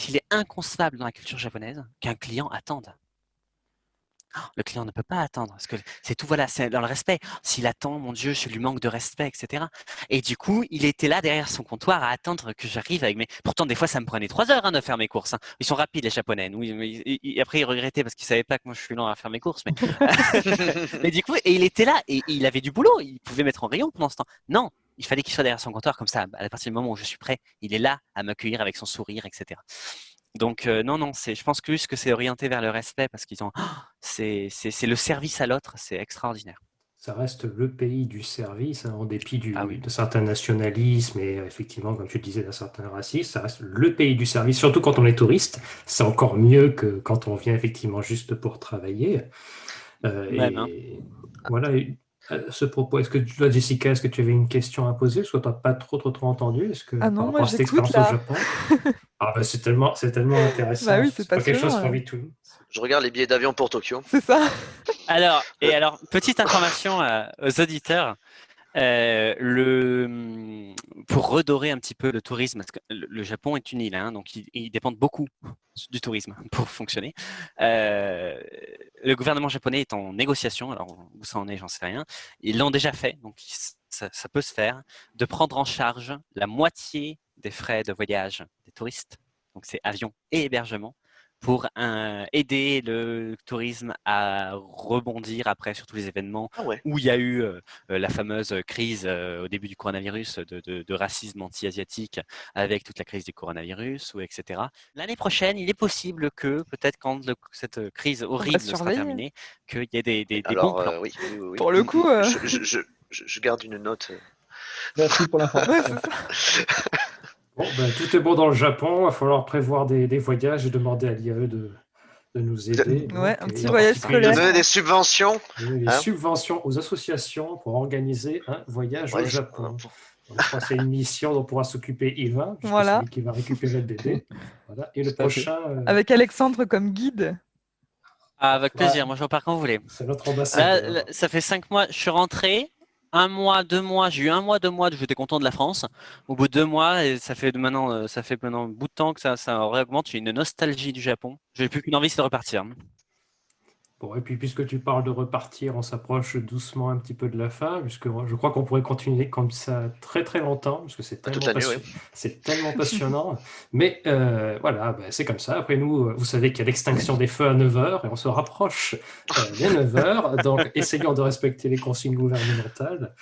il est inconcevable dans la culture japonaise qu'un client attende. Le client ne peut pas attendre parce que c'est tout, voilà, c'est dans le respect. S'il attend, mon Dieu, je lui manque de respect, etc. Et du coup, il était là derrière son comptoir à attendre que j'arrive avec mes. Pourtant, des fois, ça me prenait 3 heures de faire mes courses. Ils sont rapides, les Japonais. Oui, mais après, il regrettait parce qu'il savait pas que moi je suis lent à faire mes courses. Mais, mais du coup, et il était là et il avait du boulot. Il pouvait mettre en rayon pendant ce temps. Non, il fallait qu'il soit derrière son comptoir comme ça. À partir du moment où je suis prêt, il est là à m'accueillir avec son sourire, etc. Donc non, je pense plus que c'est orienté vers le respect parce qu'ils ont, c'est le service à l'autre, c'est extraordinaire. Ça reste le pays du service, en dépit Ah oui. de certains nationalismes et effectivement, comme tu le disais, d'un certain racisme, ça reste le pays du service, surtout quand on est touriste. C'est encore mieux que quand on vient effectivement juste pour travailler. Même, hein. Et voilà, à ce propos, toi, Jessica, est-ce que tu avais une question à poser? Parce que tu n'as pas trop entendu. Est-ce que Ah par non, rapport moi à cette j'écoute expérience au là. Japon, c'est tellement Bah intéressant. oui, c'est C'est pas quelque chose passionnant. qu'on vit tout. Je regarde les billets d'avion pour Tokyo. C'est ça. Alors, petite information aux auditeurs. Pour redorer un petit peu le tourisme, parce que le Japon est une île, hein, donc ils dépendent beaucoup du tourisme pour fonctionner. Le gouvernement japonais est en négociation, alors où ça en est, j'en sais rien. Ils l'ont déjà fait, donc ça peut se faire, de prendre en charge la moitié des frais de voyage des touristes, donc c'est avion et hébergement, pour aider le tourisme à rebondir après sur tous les événements Ah ouais. où il y a eu la fameuse crise au début du coronavirus de racisme anti-asiatique avec toute la crise du coronavirus, etc. L'année prochaine, il est possible que, peut-être quand cette crise horrible sera surveiller. terminée, qu'il y ait des bons Alors, plans. oui. Pour le coup, Je garde une note. Merci pour ouais, l'information. c'est ça. Bon, ben, tout est bon dans le Japon. Il va falloir prévoir des voyages et demander à l'IAE de nous aider. Ouais, Donc, un petit et en voyage particulier, De scolaire. donner des subventions. donner des Hein. subventions aux associations pour organiser un voyage au Ouais, Japon. Donc, je crois que c'est une mission dont pourra s'occuper Yvain, puisque c'est Voilà. lui qui va récupérer le bébé. Voilà. Et le Tout à fait. prochain, Avec Alexandre comme guide. Ah, avec plaisir, ouais, moi je repars quand vous voulez. c'est notre Là, ambassadeur. ça fait 5 mois, je suis rentré. 1 mois, 2 mois, j'ai eu 1 mois, 2 mois où j'étais content de la France. Au bout de 2 mois, et ça fait maintenant un bout de temps que ça réaugmente. J'ai une nostalgie du Japon. J'ai plus qu'une envie, c'est de repartir. Bon, et puis puisque tu parles de repartir, on s'approche doucement un petit peu de la fin, puisque je crois qu'on pourrait continuer comme ça très longtemps, parce que c'est Toute tellement, la nuit, oui. c'est tellement passionnant. Mais voilà, ben, c'est comme ça. Après nous, vous savez qu'il y a l'extinction des feux à 9 heures, et on se rapproche des 9 heures, donc essayons de respecter les consignes gouvernementales.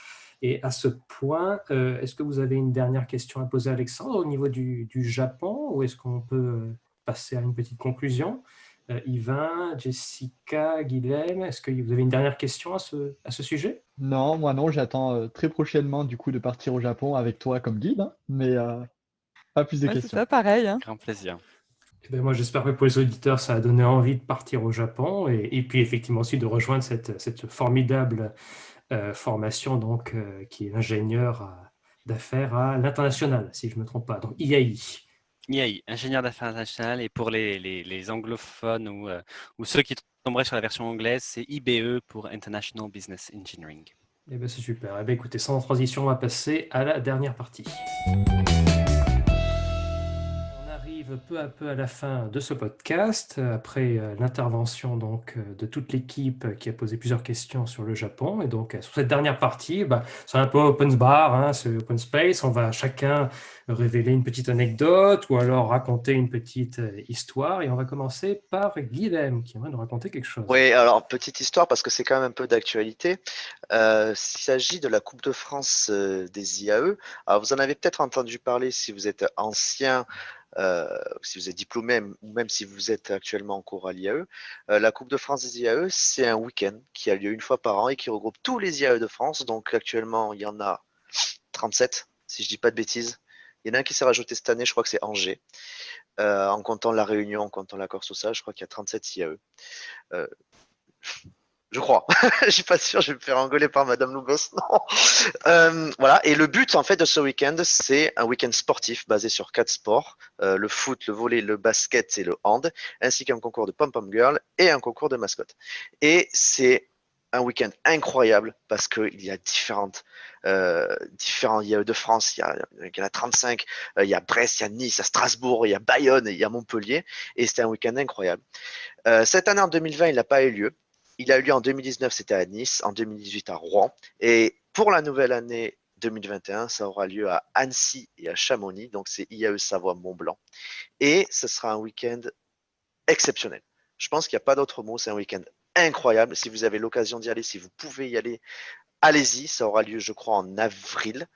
Et à ce point, est-ce que vous avez une dernière question à poser à Alexandre au niveau du Japon, ou est-ce qu'on peut passer à une petite conclusion? Yvain, Jessica, Guilhem, est-ce que vous avez une dernière question à ce sujet? Non, moi non, j'attends très prochainement du coup de partir au Japon avec toi comme guide, hein, mais pas plus de Ouais, c'est questions. ça, pareil. Hein. Grand plaisir. Eh bien, moi, j'espère que pour les auditeurs, ça a donné envie de partir au Japon et puis effectivement aussi de rejoindre cette formidable formation donc, qui est ingénieur d'affaires à l'international, si je ne me trompe pas, donc IAI. IAI, ingénieur d'affaires internationales, et pour les anglophones ou ceux qui tomberaient sur la version anglaise, c'est IBE pour International Business Engineering. Eh bien, c'est super. Eh bien, écoutez, sans transition, on va passer à la dernière partie. On arrive peu à peu à la fin de ce podcast, après l'intervention donc, de toute l'équipe qui a posé plusieurs questions sur le Japon. Et donc, sur cette dernière partie, c'est un peu open bar, hein, c'est open space. On va chacun révéler une petite anecdote ou alors raconter une petite histoire. Et on va commencer par Guilhem, qui aimerait nous raconter quelque chose. Oui, alors petite histoire parce que c'est quand même un peu d'actualité. Il s'agit de la Coupe de France des IAE. Alors vous en avez peut-être entendu parler si vous êtes ancien, si vous êtes diplômé ou même si vous êtes actuellement en cours à l'IAE. La Coupe de France des IAE, c'est un week-end qui a lieu une fois par an et qui regroupe tous les IAE de France. Donc actuellement, il y en a 37, si je dis pas de bêtises. Il y en a un qui s'est rajouté cette année, je crois que c'est Angers. En comptant la Réunion, en comptant la Corse, ça, je crois qu'il y a 37 IAE. Je crois. Je suis pas sûr, je vais me faire engueuler par Madame Lugos. Non. Voilà. Et le but, en fait, de ce week-end, c'est un week-end sportif basé sur 4 sports. Le foot, le volley, le basket et le hand, ainsi qu'un concours de pom-pom girl et un concours de mascotte. Et c'est un week-end incroyable parce qu'il y a différents IAE de France. Il y en a 35. Il y a Brest, il y a Nice, il y a Strasbourg, il y a Bayonne, il y a Montpellier. Et c'était un week-end incroyable. Cette année, en 2020, il n'a pas eu lieu. il a eu lieu en 2019, c'était à Nice, en 2018 à Rouen. Et pour la nouvelle année 2021, ça aura lieu à Annecy et à Chamonix. Donc, c'est IAE Savoie Mont-Blanc. Et ce sera un week-end exceptionnel. Je pense qu'il n'y a pas d'autre mot. C'est un week-end incroyable. Si vous avez l'occasion d'y aller, si vous pouvez y aller, allez-y. Ça aura lieu, je crois, en avril.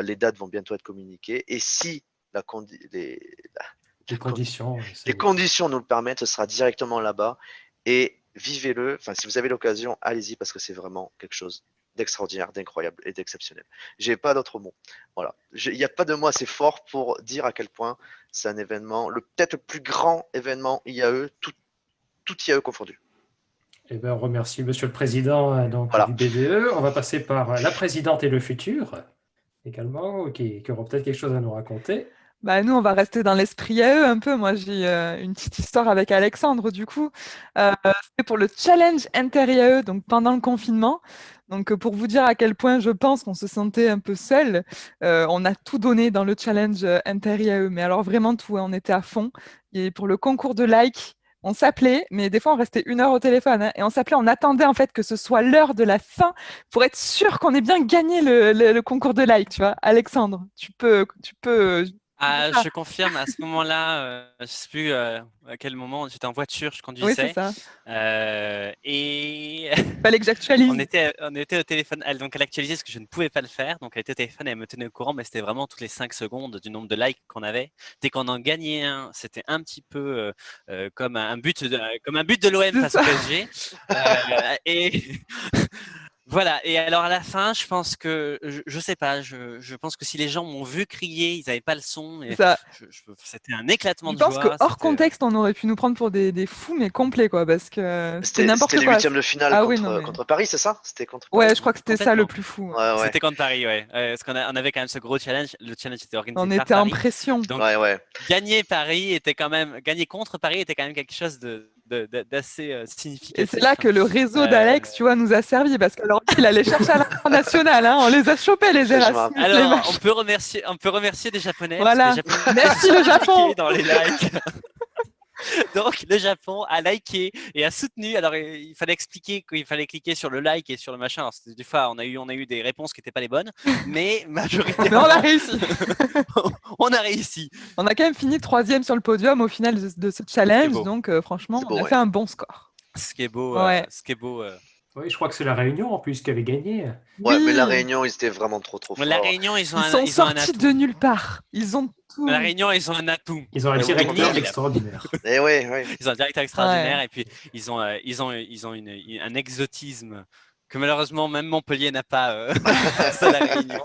Les dates vont bientôt être communiquées. Et si Les conditions. les conditions nous le permettent, ce sera directement là-bas. Et vivez-le. Enfin, si vous avez l'occasion, allez-y parce que c'est vraiment quelque chose d'extraordinaire, d'incroyable et d'exceptionnel. J'ai pas d'autres mots. Voilà. Il n'y a pas de mots assez forts pour dire à quel point c'est un événement, peut-être le plus grand événement IAE, tout IAE confondu. Eh bien, on remercie Monsieur le Président donc, Voilà. du BDE. On va passer par la présidente et le futur également, qui auront peut-être quelque chose à nous raconter. Bah, nous, on va rester dans l'esprit IAE un peu. Moi, j'ai une petite histoire avec Alexandre, du coup. C'était pour le challenge inter-IAE, donc pendant le confinement. Donc, pour vous dire à quel point je pense qu'on se sentait un peu seul, on a tout donné dans le challenge inter-IAE. Mais alors, vraiment tout, hein, on était à fond. Et pour le concours de like, on s'appelait, mais des fois, on restait 1 heure au téléphone. Hein, et on s'appelait, on attendait en fait que ce soit l'heure de la fin pour être sûr qu'on ait bien gagné le concours de like, tu vois. Alexandre, tu peux Ah, je confirme, à ce moment-là, je ne sais plus à quel moment, j'étais en voiture, je Oui, conduisais. c'est ça. Et Fallait que j'actualise. on était au téléphone, donc elle actualisait parce que je ne pouvais pas le faire. Donc elle était au téléphone, elle me tenait au courant, mais c'était vraiment toutes les 5 secondes du nombre de likes qu'on avait. Dès qu'on en gagnait un, c'était un petit peu comme un but de l'OM C'est face au PSG. Et voilà, et alors à la fin, je pense que, je sais pas, je pense que si les gens m'ont vu crier, ils n'avaient pas le son, et Ça. c'était un éclatement Je de pense joie. que hors contexte, on aurait pu nous prendre pour des fous, mais complets, quoi, parce que c'était C'était n'importe les quoi. huitièmes de finale Ah contre, oui, non, mais- contre Paris, c'est ça? C'était contre Paris? Ouais, je crois que c'était ça le Complètement. plus fou. Ouais, ouais. C'était contre Paris, ouais. Parce qu'on on avait quand même ce gros challenge. Le challenge était organisé On par était en Paris. pression. Donc, Ouais. gagner contre Paris était quand même quelque chose d'assez Et significatif. c'est là que le réseau d'Alex, tu vois, nous a servi, parce qu'alors il allait chercher à l'international, hein, on les a chopés, les Je me Erasmus. rappelle. les Alors, machins. on peut remercier les Japonais. Voilà. Parce que les Japonais Merci, sont le Japon. impliqués dans les likes. Donc, le Japon a liké et a soutenu. Alors, il fallait expliquer qu'il fallait cliquer sur le like et sur le machin. Alors, des fois, on a eu des réponses qui n'étaient pas les bonnes, mais majoritairement, Mais on a réussi. on a réussi. On a quand même fini 3e sur le podium au final de ce challenge, beau. donc franchement, C'est beau, on a ouais. fait un bon score. Ce qui est beau. Ouais. Oui, je crois que c'est la Réunion en plus qui avait gagné. Ouais, mais la Oui. Réunion, ils étaient vraiment trop forts. La Réunion, ils ont Ils sont un sortis atout. de nulle part. Ils ont tout. La Réunion, ils ont un atout. Ils ont un Mais directeur Nil. extraordinaire. Et ouais. Ils ont un directeur extraordinaire et puis ils ont un exotisme que malheureusement même Montpellier n'a pas face à la Réunion.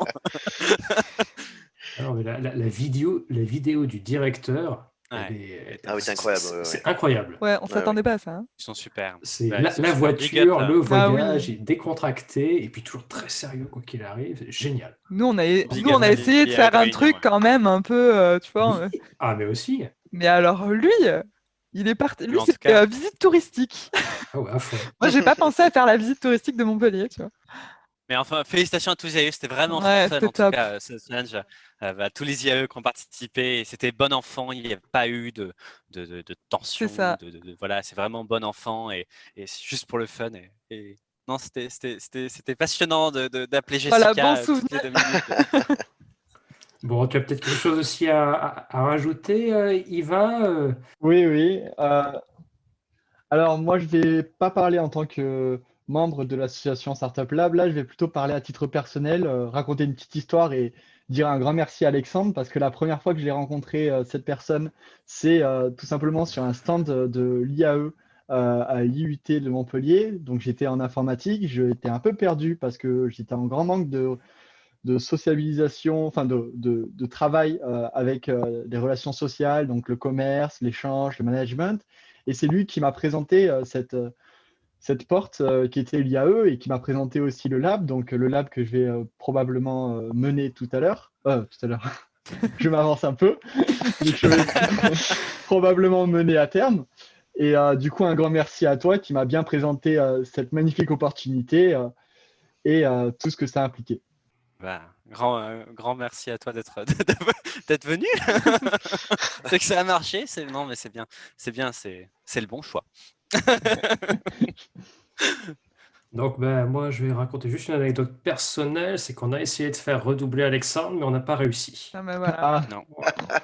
Alors, mais la vidéo du directeur, Ouais. Ah oui, c'est incroyable. ouais. c'est incroyable. Ouais, on s'attendait pas à ça. Hein. Ils sont super. C'est Ouais, la ils sont super. voiture, Big up, le Ah oui. voyage, est décontracté et puis toujours très sérieux quoi qu'il arrive. C'est génial. Nous, on a Big up à essayé de à faire la un Réunion, truc ouais. quand même un peu, tu vois. Oui. Ah, mais aussi. Mais alors lui, il est parti. Lui, En tout c'était cas- visite touristique. Ah ouais, à fond. Moi, j'ai pas pensé à faire la visite touristique de Montpellier, tu vois. Mais enfin, félicitations à tous les IAE, c'était vraiment Ouais, fun c'était en top. tout cas ce challenge. À tous les IAE qui ont participé, c'était bon enfant, il n'y a pas eu de tension. C'est ça. Voilà, c'est vraiment bon enfant et c'est juste pour le fun. Non, c'était passionnant d'appeler Jessica Voilà, bon toutes les 2 minutes. Bon, tu as peut-être quelque chose aussi à rajouter, Yvan Oui. Alors moi, je vais pas parler en tant que membre de l'association Startup Lab. Là, je vais plutôt parler à titre personnel, raconter une petite histoire et dire un grand merci à Alexandre parce que la première fois que j'ai rencontré cette personne, c'est tout simplement sur un stand de l'IAE à l'IUT de Montpellier. Donc j'étais en informatique, j'étais un peu perdu parce que j'étais en grand manque de sociabilisation, enfin de travail avec des relations sociales, donc le commerce, l'échange, le management. Et c'est lui qui m'a présenté cette porte qui était l'IAE et qui m'a présenté aussi le lab, donc le lab que je vais probablement mener tout à l'heure. Je m'avance un peu, donc je vais probablement mener à terme. Et du coup, un grand merci à toi qui m'a bien présenté cette magnifique opportunité et tout ce que ça a impliqué. Bah, grand merci à toi d'être venu. C'est que ça a marché. Non, mais c'est bien, c'est le bon choix. Donc, moi, je vais raconter juste une anecdote personnelle, c'est qu'on a essayé de faire redoubler Alexandre, mais on n'a pas réussi. Ah, ben voilà. Ah, Non,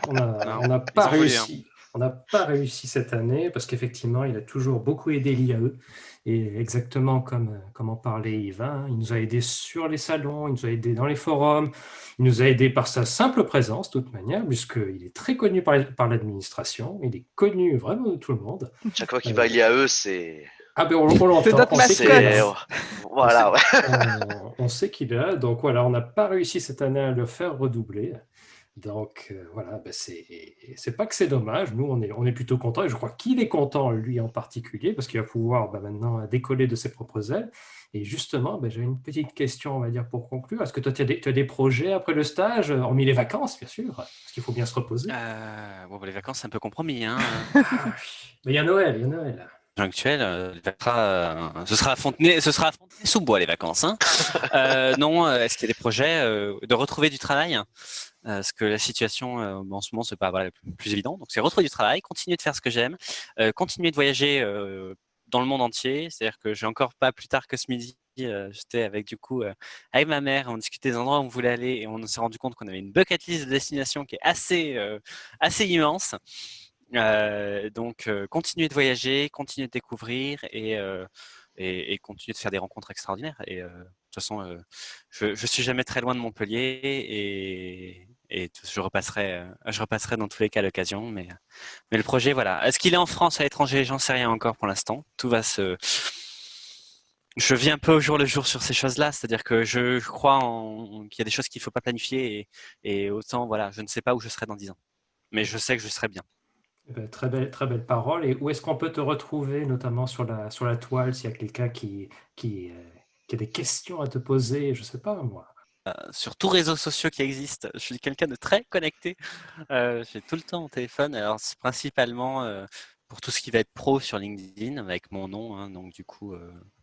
Voilà. On n'a ils pas ont voulu. Hein. réussi. On n'a pas réussi cette année parce qu'effectivement, il a toujours beaucoup aidé l'IAE. Et exactement comme en parlait Yvain, hein, il nous a aidés sur les salons, il nous a aidés dans les forums, il nous a aidés par sa simple présence, de toute manière, puisqu'il est très connu par l'administration, il est connu vraiment de tout le monde. Chaque fois qu'il va à l'IAE, c'est. Ah ben on l'entend, C'est notre on sait qu'il mascotte. est C'est. là. Voilà, ouais. On sait qu'il est là, donc voilà, on n'a pas réussi cette année à le faire redoubler. Donc voilà, c'est pas que c'est dommage, nous on est plutôt contents, et je crois qu'il est content, lui en particulier, parce qu'il va pouvoir maintenant décoller de ses propres ailes. Et justement, j'ai une petite question, on va dire, pour conclure. Est-ce que toi, tu as des projets après le stage, hormis les vacances, bien sûr, parce qu'il faut bien se reposer. Bon, les vacances, c'est un peu compromis. Hein. Mais il y a Noël, il y a Noël. Actuel, ce sera à Fontenay-sous-Bois les vacances. Hein. Non, est-ce qu'il y a des projets de retrouver du travail parce que la situation en ce moment c'est pas le plus évident. Donc c'est retrouver du travail, continuer de faire ce que j'aime, continuer de voyager dans le monde entier. C'est-à-dire que j'ai encore pas plus tard que ce midi, j'étais avec ma mère, on discutait des endroits où on voulait aller et on s'est rendu compte qu'on avait une bucket list de destinations qui est assez immense. Donc, continuer de voyager, continuer de découvrir et continuer de faire des rencontres extraordinaires. Et de toute façon, je suis jamais très loin de Montpellier et je repasserai dans tous les cas à l'occasion. Mais le projet, voilà. Est-ce qu'il est en France, à l'étranger? J'en sais rien encore pour l'instant. Je vis un peu au jour le jour sur ces choses-là, c'est-à-dire que je crois qu'il y a des choses qu'il ne faut pas planifier et autant, voilà, je ne sais pas où je serai dans 10 ans. Mais je sais que je serai bien. Très belle parole. Et où est-ce qu'on peut te retrouver, notamment sur la toile, s'il y a quelqu'un qui a des questions à te poser, je ne sais pas moi. Sur tous réseaux sociaux qui existent. Je suis quelqu'un de très connecté. J'ai tout le temps mon téléphone. Alors, c'est principalement pour tout ce qui va être pro sur LinkedIn avec mon nom. Hein, donc, du coup,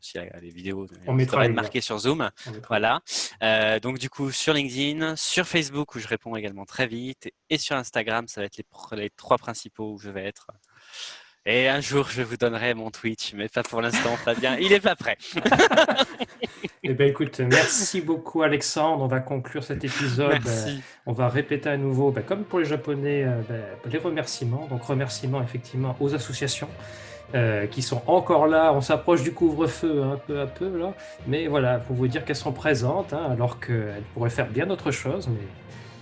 s'il y a les vidéos, On ça mettra devrait les être liens. marqué sur Zoom. Voilà. Donc, du coup, sur LinkedIn, sur Facebook où je réponds également très vite et sur Instagram, ça va être les 3 principaux où je vais être. Et un jour, je vous donnerai mon Twitch, mais pas pour l'instant, Fabien. Il n'est pas prêt. Eh bien, écoute, merci beaucoup, Alexandre. On va conclure cet épisode. Merci. On va répéter à nouveau, comme pour les Japonais, les remerciements. Donc, remerciements effectivement aux associations qui sont encore là. On s'approche du couvre-feu peu à peu, là. Mais voilà, pour vous dire qu'elles sont présentes, hein, alors qu'elles pourraient faire bien autre chose. Mais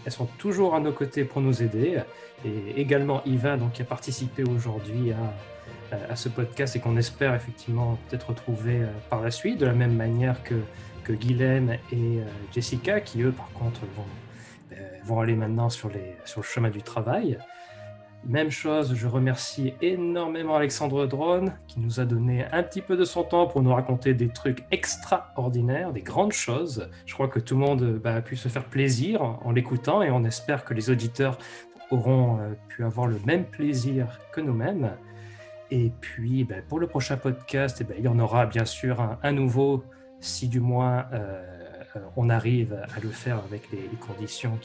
elles sont toujours à nos côtés pour nous aider. Et également Yvain, donc, qui a participé aujourd'hui à ce podcast et qu'on espère effectivement peut-être retrouver par la suite, de la même manière que Guilhem et Jessica, qui eux par contre vont aller maintenant sur le chemin du travail. Même chose, je remercie énormément Alexandre Drone qui nous a donné un petit peu de son temps pour nous raconter des trucs extraordinaires, des grandes choses. Je crois que tout le monde a pu se faire plaisir en l'écoutant et on espère que les auditeurs auront pu avoir le même plaisir que nous-mêmes. Et puis, pour le prochain podcast, il y en aura bien sûr un nouveau, si du moins on arrive à le faire avec les conditions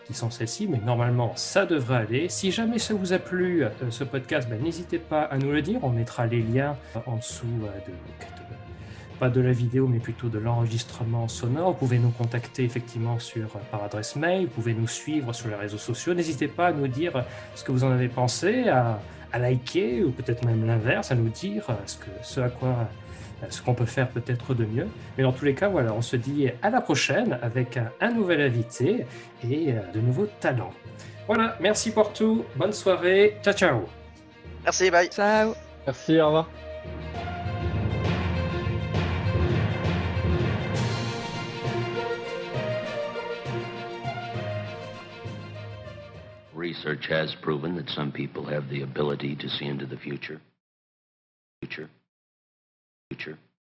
qui sont celles-ci. Mais normalement, ça devrait aller. Si jamais ça vous a plu, ce podcast, n'hésitez pas à nous le dire. On mettra les liens en dessous pas de la vidéo, mais plutôt de l'enregistrement sonore. Vous pouvez nous contacter effectivement par adresse mail. Vous pouvez nous suivre sur les réseaux sociaux. N'hésitez pas à nous dire ce que vous en avez pensé, à liker, ou peut-être même l'inverse, à nous dire ce qu'on peut faire peut-être de mieux. Mais dans tous les cas, voilà, on se dit à la prochaine avec un nouvel invité et de nouveaux talents. Voilà, merci pour tout. Bonne soirée. Ciao, ciao. Merci, bye. Ciao. merci, au revoir. Research has proven that some people have the ability to see into the future.